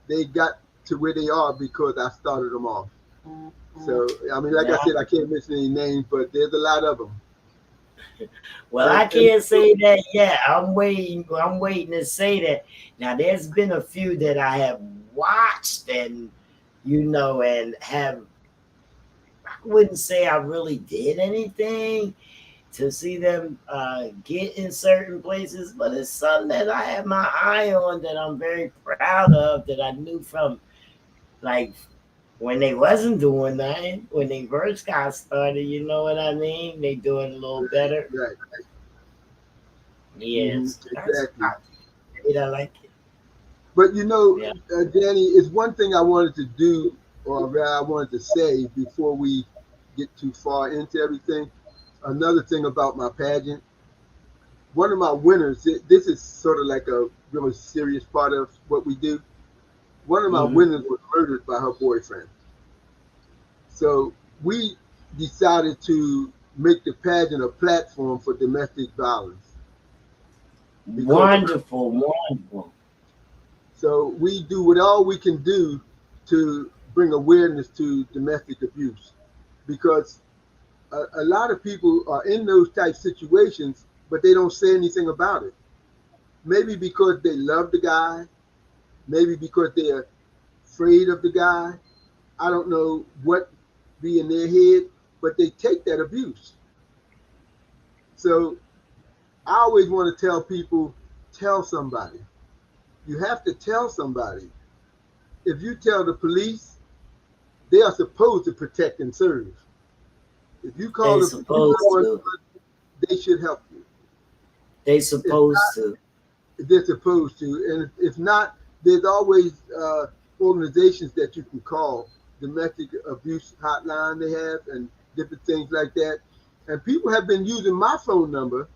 they got to where they are because I started them off. So, I mean, like I said, I can't mention any names, but there's a lot of them. Well, I can't say that yet. I'm waiting to say that. Now, there's been a few that I have watched and, and have, I wouldn't say I really did anything to see them get in certain places, but it's something that I have my eye on that I'm very proud of, that I knew from when they wasn't doing nothing, when they first got started, you know what I mean? They doing a little better. Right. Yes. Exactly. I like it. But Danny, it's one thing I wanted to do, or rather I wanted to say before we get too far into everything. Another thing about my pageant, one of my winners, this is sort of like a really serious part of what we do. One of my winners was murdered by her boyfriend. So we decided to make the pageant a platform for domestic violence. Wonderful. So we do what all we can do to bring awareness to domestic abuse, because a lot of people are in those type situations, but they don't say anything about it. Maybe because they love the guy, maybe because they're afraid of the guy. I don't know what be in their head, but they take that abuse. So I always want to tell people, tell somebody. You have to tell somebody. If you tell the police, they are supposed to protect and serve. If you call the police, they should help you. They're supposed to. And if not, there's always organizations that you can call, domestic abuse hotline they have, and different things like that. And people have been using my phone number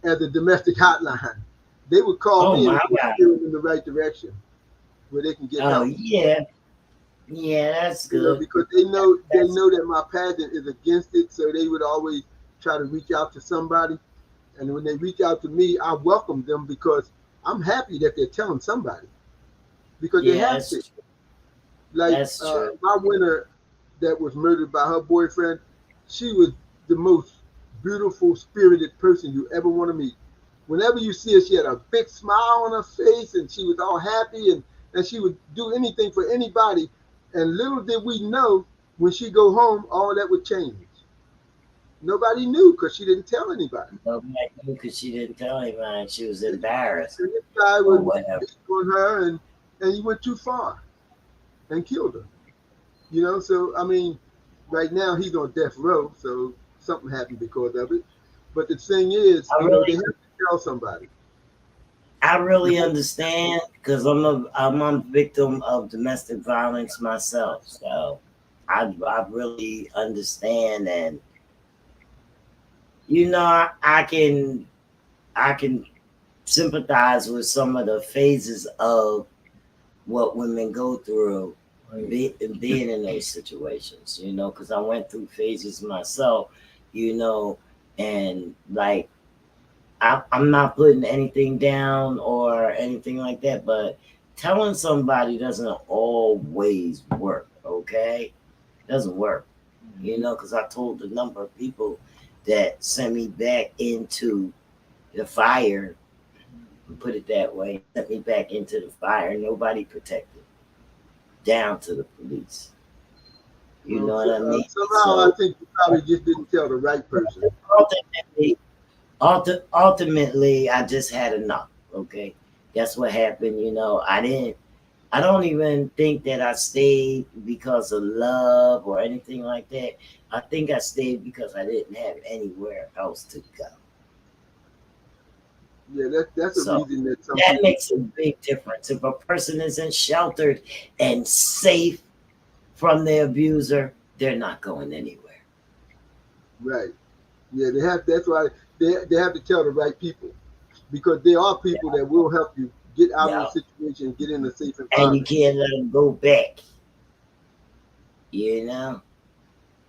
as a domestic hotline. They would call me and steer them in the right direction where they can get help. Yeah, that's good. Because they know that my pageant is against it, so they would always try to reach out to somebody. And when they reach out to me, I welcome them because I'm happy that they're telling somebody because they Yeah, have to. Like that's true. my winner that was murdered by her boyfriend, she was the most beautiful, spirited person you ever want to meet. Whenever you see her, she had a big smile on her face and she was all happy and she would do anything for anybody. And little did we know when she go home, all that would change. Nobody knew because she didn't tell anybody. Nobody knew because she didn't tell anybody. She was embarrassed And this guy or was whatever. big on her and he went too far and killed her. You know, so I mean, right now he's on death row, so something happened because of it. But the thing is, I you know, they really, have to tell somebody. I really understand because I'm a victim of domestic violence myself. So I really understand, and I can sympathize with some of the phases of what women go through being in those situations, because I went through phases myself, and like I'm not putting anything down or anything like that, but telling somebody doesn't always work, okay? Doesn't work, because I told a number of people that sent me back into the fire, put it that way, sent me back into the fire. Nobody protected, down to the police. You know what I mean? Somehow I think you probably just didn't tell the right person. Ultimately, I just had enough. Okay, that's what happened. I don't even think that I stayed because of love or anything like that. I think I stayed because I didn't have anywhere else to go. Yeah, that's a So reason that some that people. makes a big difference. If a person isn't sheltered and safe from the abuser, they're not going anywhere. Right. Yeah, they have. That's why they have to tell the right people because there are people that will help you get out of Yeah. the situation and get in a safe And you environment. can't let them go back. You know?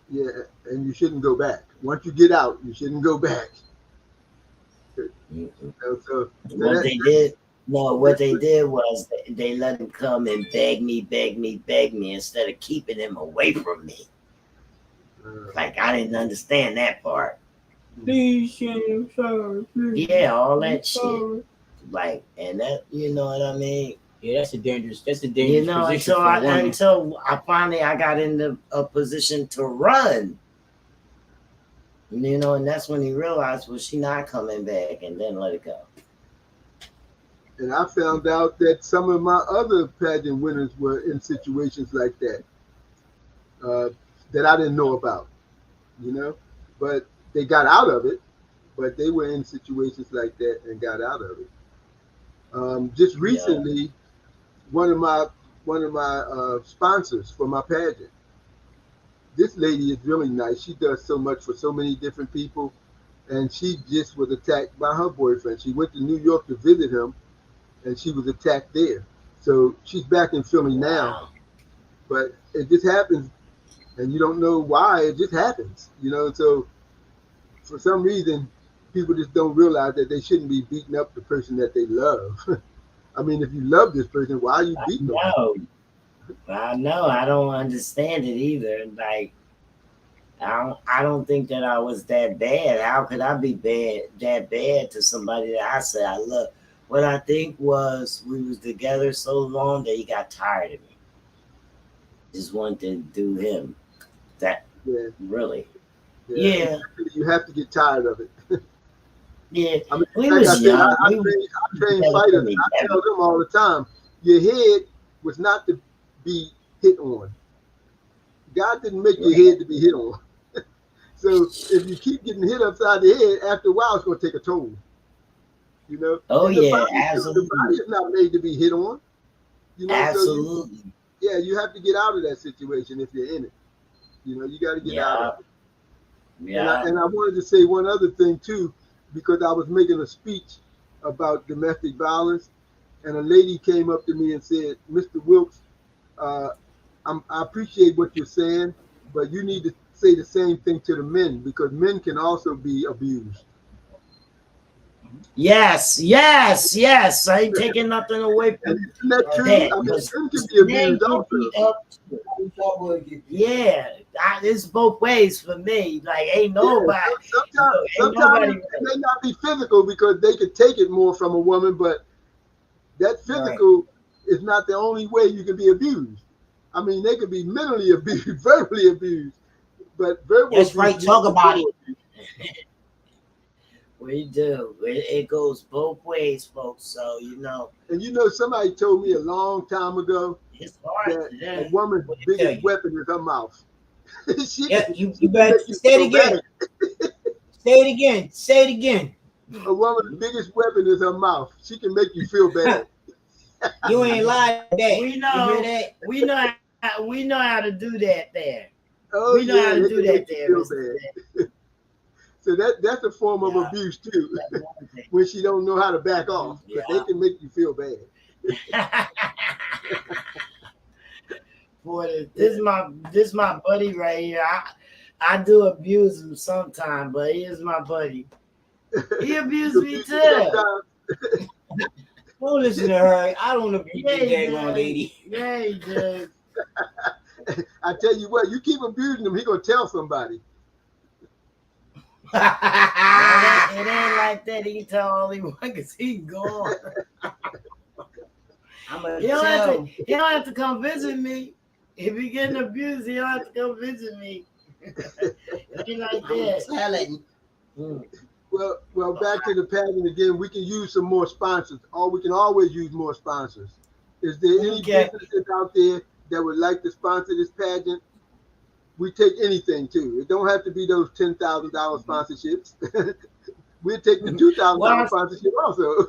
Yeah, and you shouldn't go back. Once you get out, you shouldn't go back. Mm-mm. So What that, they did, no, what that's they did was they let him come and beg me instead of keeping him away from me. Like, I didn't understand that part. Please, I'm sorry. Please. Yeah, all that shit. Like, and that, you know what I mean? Yeah, that's a dangerous position until for a woman. until I got into a position to run. And that's when he realized, well, she not coming back, and then let it go. and I found out that some of my other pageant winners were in situations like that uh, that I didn't know about, you know. But they got out of it. But they were in situations like that and got out of it. Just Yeah. recently, one of my sponsors for my pageant. This lady is really nice. She does so much for so many different people, and she just was attacked by her boyfriend. She went to New York to visit him, and she was attacked there. So she's back in Philly now, Wow. but it just happens, and you don't know why. It just happens, you know. So for some reason, people just don't realize that they shouldn't be beating up the person that they love. I mean, if you love this person, why are you beating them? No, I know. I don't understand it either. Like, I don't think that I was that bad. How could I be that bad to somebody that I said I love? What I think was we was together so long that he got tired of me. Just wanted to do him. That Yeah, really. yeah. Yeah. You have to get tired of it. Yeah. I mean, We like I was said, young. We was I train together fighters. from I 11. tell them all the time, your head was not to be hit on. God didn't make your Right. head to be hit on. So if you keep getting hit upside the head, after a while, it's going to take a toll. You know, Oh and the yeah, body too. The body absolutely. is not made to be hit on. You know, so Absolutely. you have to get out of that situation if you're in it. You know, you got to get out of Yeah. it. Yeah. And I wanted to say one other thing too, because I was making a speech about domestic violence, and a lady came up to me and said, "Mr. Wilkes, uh, I appreciate what you're saying, but you need to say the same thing to the men because men can also be abused." Yes. I ain't taking nothing away from Isn't that true? that. I mean, Because men can be men abused get also. beat up too. Yeah, it's both ways for me. Like, ain't nobody, ain't Sometimes nobody. it may not be physical because they could take it more from a woman, but that physical is not the only way you can be abused. I mean, they could be mentally abused, verbally abused, but verbal That's abuse right. leads Talk to about verbal it. abuse. We do. It goes both ways, folks. So And somebody told me a long time ago it's hard that to a woman's What they tell biggest you. weapon is her mouth. she Yeah, can, you she can better make you say it feel again. bad. Say it again. Say it again. A woman's biggest weapon is her mouth. She can make you feel bad. You ain't lied to that. We You hear know. that? We know how to do that there. Oh We know yeah, how to they do can that make you there, feel Mr. bad. So that's a form of Yeah. abuse too, That's one thing. when she don't know how to back off. But they Yeah. can make you feel bad. Boy, this my buddy right here. I do abuse him sometimes, but he is my buddy. He abused You me abuse too. sometimes. Don't listen to her. I don't abuse Yeah, that he daggone did. lady. Yeah, he did. I tell you what, you keep abusing him, he gonna tell somebody. It ain't like that. He can tell all he wants because he gone. I'm gonna He don't have to come visit me. If he getting abused, he don't have to come visit me. It ain't like that. telling. Well, back to the pageant again. We can use some more sponsors, or we can always use more sponsors. Is there any Okay. businesses out there that would like to sponsor this pageant? We take anything too. It don't have to be those $10,000 sponsorships. We'll take the $2,000 Well, sponsorship also.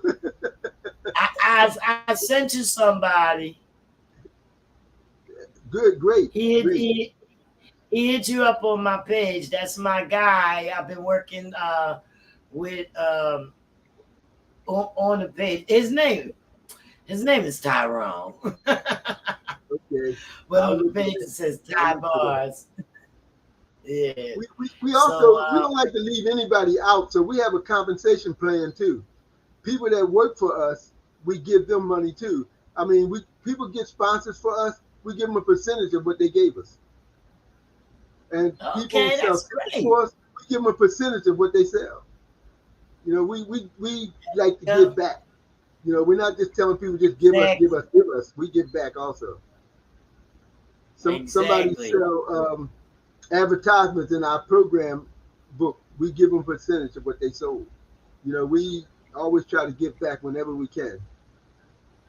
I sent you somebody. Good, great. He hit you up on my page. That's my guy. I've been working with on the page. His name is Tyrone. Okay. But on the page it says Ty Bars. Yeah. We also we So, don't like to leave anybody out, so we have a compensation plan too. People that work for us, we give them money too. I mean, people get sponsors for us, we give them a percentage of what they gave us. And people Okay, sell that's tickets great. for us, we give them a percentage of what they sell. We like to give back. We're not just telling people just give us. We give back also. Somebody sell advertisements in our program book. We give them a percentage of what they sold. We always try to give back whenever we can.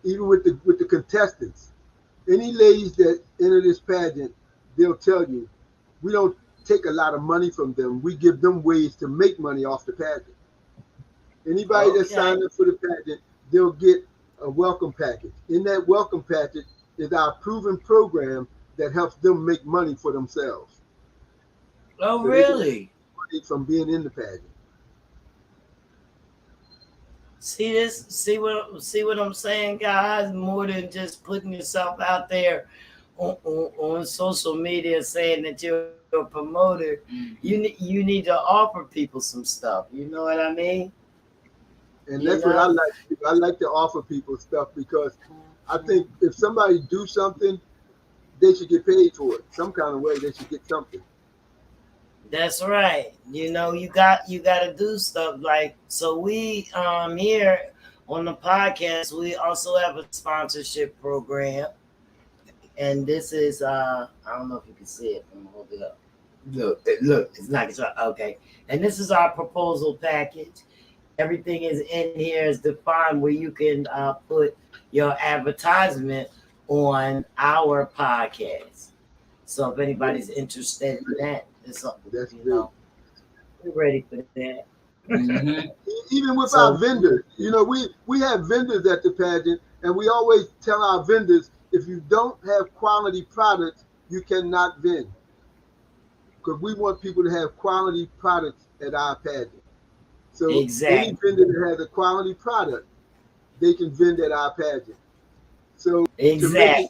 Even with the contestants, any ladies that enter this pageant, they'll tell you we don't take a lot of money from them. We give them ways to make money off the pageant. Anybody that signs up for the pageant, they'll get a welcome package. In that welcome package is our proven program that helps them make money for themselves. Oh, So really? money from being in the pageant. See what I'm saying, guys? More than just putting yourself out there on social media saying that you're a promoter. You need to offer people some stuff. You know what I mean? And that's what I like to do. I like to offer people stuff because I think if somebody do something, they should get paid for it. Some kind of way they should get something. That's right. You got to do stuff like so. We here on the podcast, we also have a sponsorship program, and this is I don't know if you can see it. I'm gonna hold it up. Look, it's not okay. And this is our proposal package. Everything is in here is defined where you can put your advertisement on our podcast. So if anybody's interested in that, it's That's great. We're ready for that. Mm-hmm. Even with our vendors, we have vendors at the pageant, and we always tell our vendors, if you don't have quality products, you cannot vend. Because we want people to have quality products at our pageant. So any vendor that has a quality product, they can vend at our pageant. So to make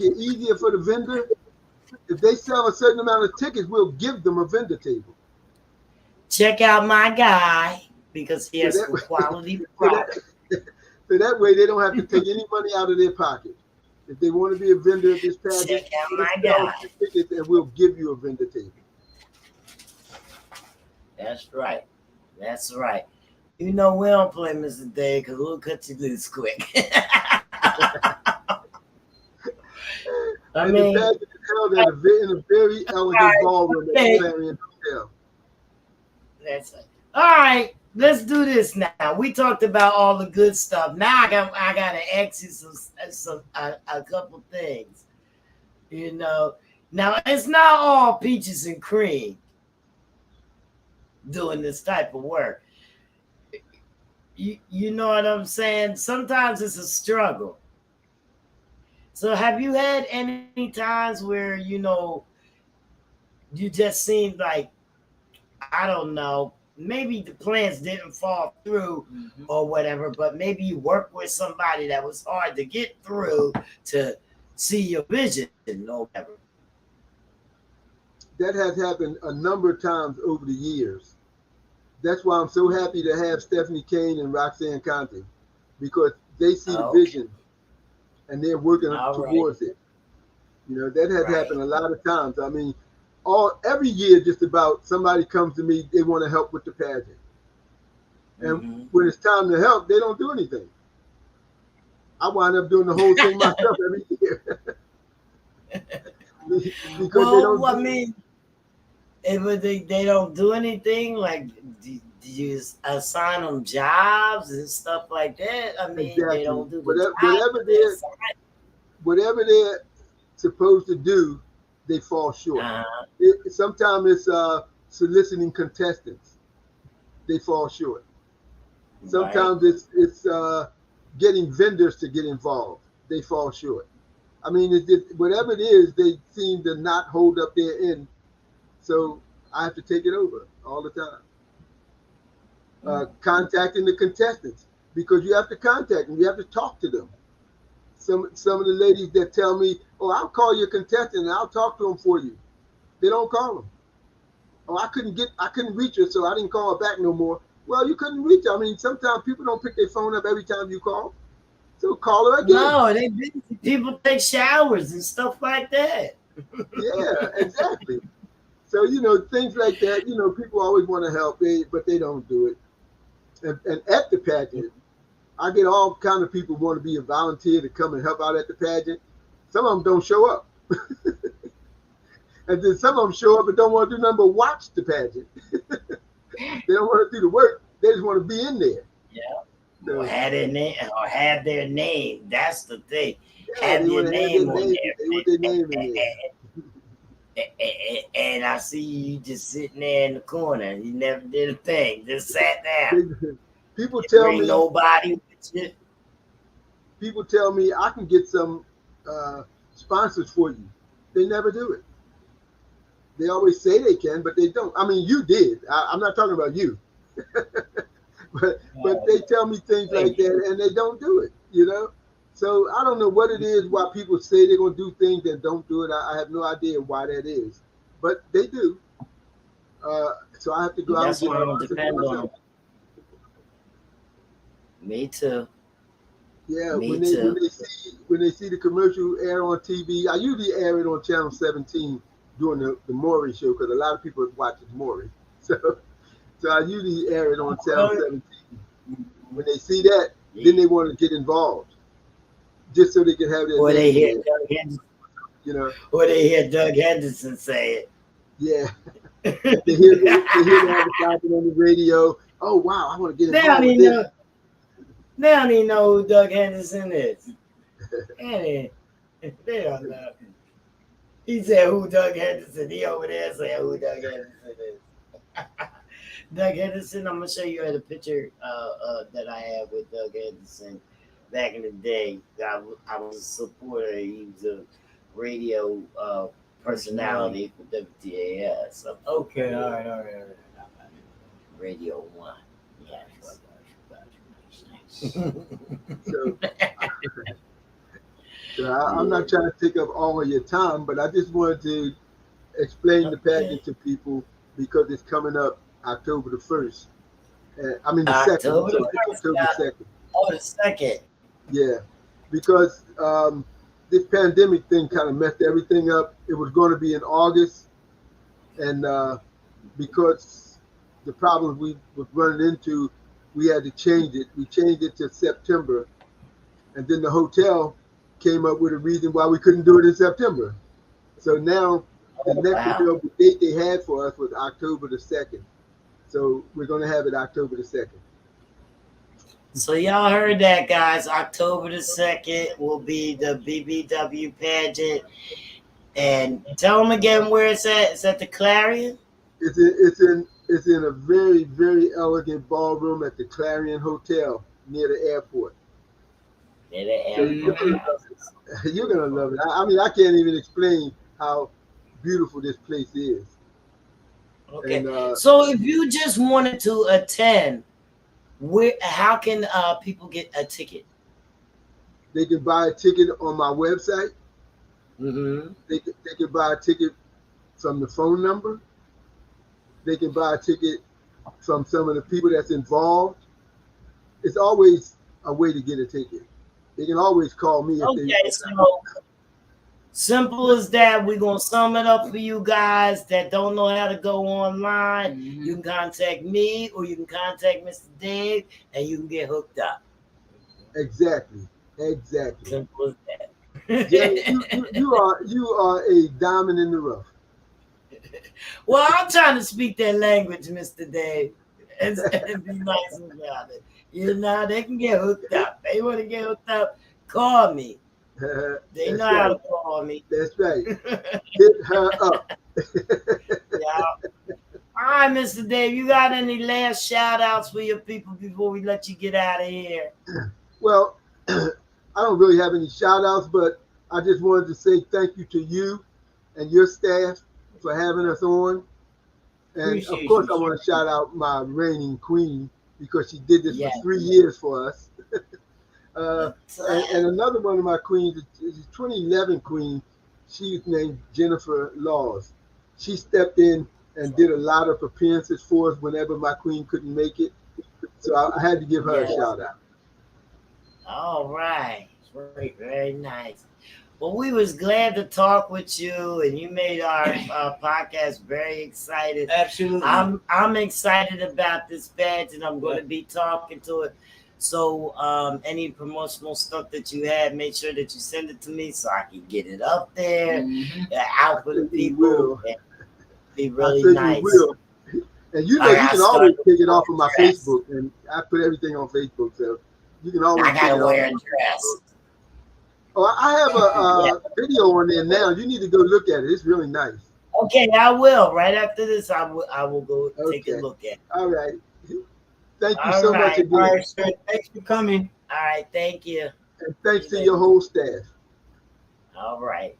it easier for the vendor, if they sell a certain amount of tickets, we'll give them a vendor table. Check out my guy. because he has So a quality so product. so that way they don't have to take any money out of their pocket. If they want to be a vendor at this pageant, Check out just my sell guy. 2 tickets and we'll give you a vendor table. That's right. That's right. You know we don't play Mr. Day because we'll cut you loose quick. I And mean, the pageant is held at in a very elegant ballroom at the Clarion Hotel. that's it. All right, let's do this now. We talked about all the good stuff. Now I gotta ask you a couple things. You know, now it's not all peaches and cream doing this type of work. You know what I'm saying? Sometimes it's a struggle. So have you had any times where, you just seemed like, I don't know, maybe the plans didn't fall through or whatever, but maybe you worked with somebody that was hard to get through to see your vision or whatever? That has happened a number of times over the years. That's why I'm so happy to have Stephanie Kane and Roxanne Conte, because they see the vision and they're working towards it. That has happened a lot of times. I mean, every year just about somebody comes to me, they want to help with the pageant. And when it's time to help, they don't do anything. I wind up doing the whole thing myself every year. Because if they don't do anything, like, do you assign them jobs and stuff like that? I mean, exactly. They don't do whatever they're supposed to do, they fall short. Sometimes it's soliciting contestants. They fall short. Sometimes it's getting vendors to get involved. They fall short. I mean, whatever it is, they seem to not hold up their end. So I have to take it over all the time. Contacting the contestants, because you have to contact them. You have to talk to them. Some of the ladies that tell me, "Oh, I'll call your contestant and I'll talk to them for you." They don't call them. "Oh, I couldn't reach her, so I didn't call her back no more." Well, you couldn't reach her. I mean, sometimes people don't pick their phone up every time you call. So call her again. No, they busy. People take showers and stuff like that. Yeah, exactly. So, things like that, people always want to help, but they don't do it. And at the pageant, I get all kind of people who want to be a volunteer to come and help out at the pageant. Some of them don't show up. And then some of them show up and don't want to do nothing but watch the pageant. They don't want to do the work. They just want to be in there. Yeah. So, or have their name. That's the thing. Yeah, have their name on there. They want their name in there. And I see you just sitting there in the corner. You never did a thing. Just sat down. People tell me nobody with you. People tell me I can get some sponsors for you. They never do it. They always say they can, but they don't. I mean, you did. I'm not talking about you. but they tell me things like that, and they don't do it. So I don't know what it is, why people say they're going to do things and don't do it. I have no idea why that is, but they do. So I have to go out and get on. Me too. Yeah, when they see the commercial air on TV, I usually air it on Channel 17 during the Maury show, because a lot of people watch Maury. So I usually air it on Channel 17. When they see that, then they want to get involved, just so they can have their. Or they hear Doug Henderson. Or they hear Doug Henderson say it. Yeah. they hear the advertising on the radio. Oh wow, I want to get involved with this. They don't even know who Doug Henderson is. They don't know. He said, "Who Doug Henderson?" He over there saying, "Who Doug Henderson is?" Doug Henderson. I'm gonna show you a picture that I have with Doug Henderson back in the day. I was a supporter. He was a radio personality for WTAS. So, okay, all right. Radio 1. Yeah. So I'm not trying to take up all of your time, but I just wanted to explain the pageant to people, because it's coming up October the 1st. I mean the second. I'm October sorry, the it's first. October 2nd. Oh, the second. Yeah, because this pandemic thing kind of messed everything up. It was going to be in August, and because the problems we were running into, we had to change it. We changed it to September, and then the hotel came up with a reason why we couldn't do it in September. So now the next available date they had for us was October the 2nd. So we're going to have it October the 2nd. So y'all heard that, guys. October the 2nd will be the BBW pageant. And tell them again where it's at. It's at the Clarion? It's in a very, very elegant ballroom at the Clarion Hotel near the airport. Near the airport. You're gonna love it. I mean, I can't even explain how beautiful this place is. Okay. And, so if you just wanted to attend, how can people get a ticket? They can buy a ticket on my website. Mm-hmm. They can buy a ticket from the phone number. They can buy a ticket from some of the people that's involved. It's always a way to get a ticket. They can always call me. So simple as that. We're going to sum it up for you guys that don't know how to go online. Mm-hmm. You can contact me or you can contact Mr. Dave and you can get hooked up. Exactly. Simple as that. You are a diamond in the rough. Well, I'm trying to speak that language, Mr. Dave, and be nice about it. You know, they can get hooked up. They want to get hooked up, call me. They know how to call me. That's right. Hit her up. Yeah. All right, Mr. Dave, you got any last shout outs for your people before we let you get out of here? Well, I don't really have any shout outs, but I just wanted to say thank you to you and your staff for having us on. And of course, I want to shout out my reigning queen because she did this for 3 years for us. And another one of my queens is a 2011 queen. She's named Jennifer Laws. She stepped in and did a lot of appearances for us whenever my queen couldn't make it. So I had to give her a shout out. All right. Great. Very nice. Well, we was glad to talk with you, and you made our podcast very excited. Absolutely. I'm excited about this badge, and I'm going to be talking to it. So any promotional stuff that you have, make sure that you send it to me so I can get it up there, out for the people. Be really nice. Will. And you know, you can always take it off of my Facebook, and I put everything on Facebook, so you can always. I gotta wear a dress. Oh, I have a video on there now. You need to go look at it. It's really nice. Okay, I will. Right after this, I will go take a look at it. All right. Thank you so much again. All right, sir. Thanks for coming. All right, thank you. And thanks to your whole staff. All right.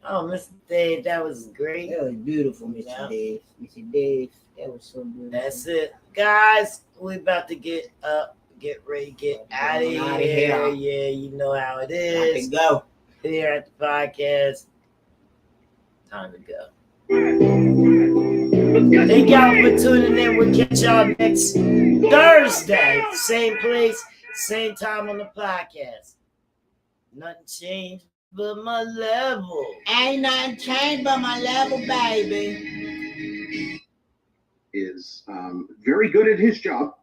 Oh, Mr. Dave, that was great. That was beautiful, Mr. Dave. Mr. Dave, that was so beautiful. That's it. Guys, we about to get up, get ready, get out of here. Yeah, you know how it is. Time to go. Here at the podcast. Time to go. Thank y'all for tuning in. We'll catch y'all next Thursday. Same place, same time on the podcast. Nothing changed but my level. Ain't nothing changed but my level, baby. Is very good at his job.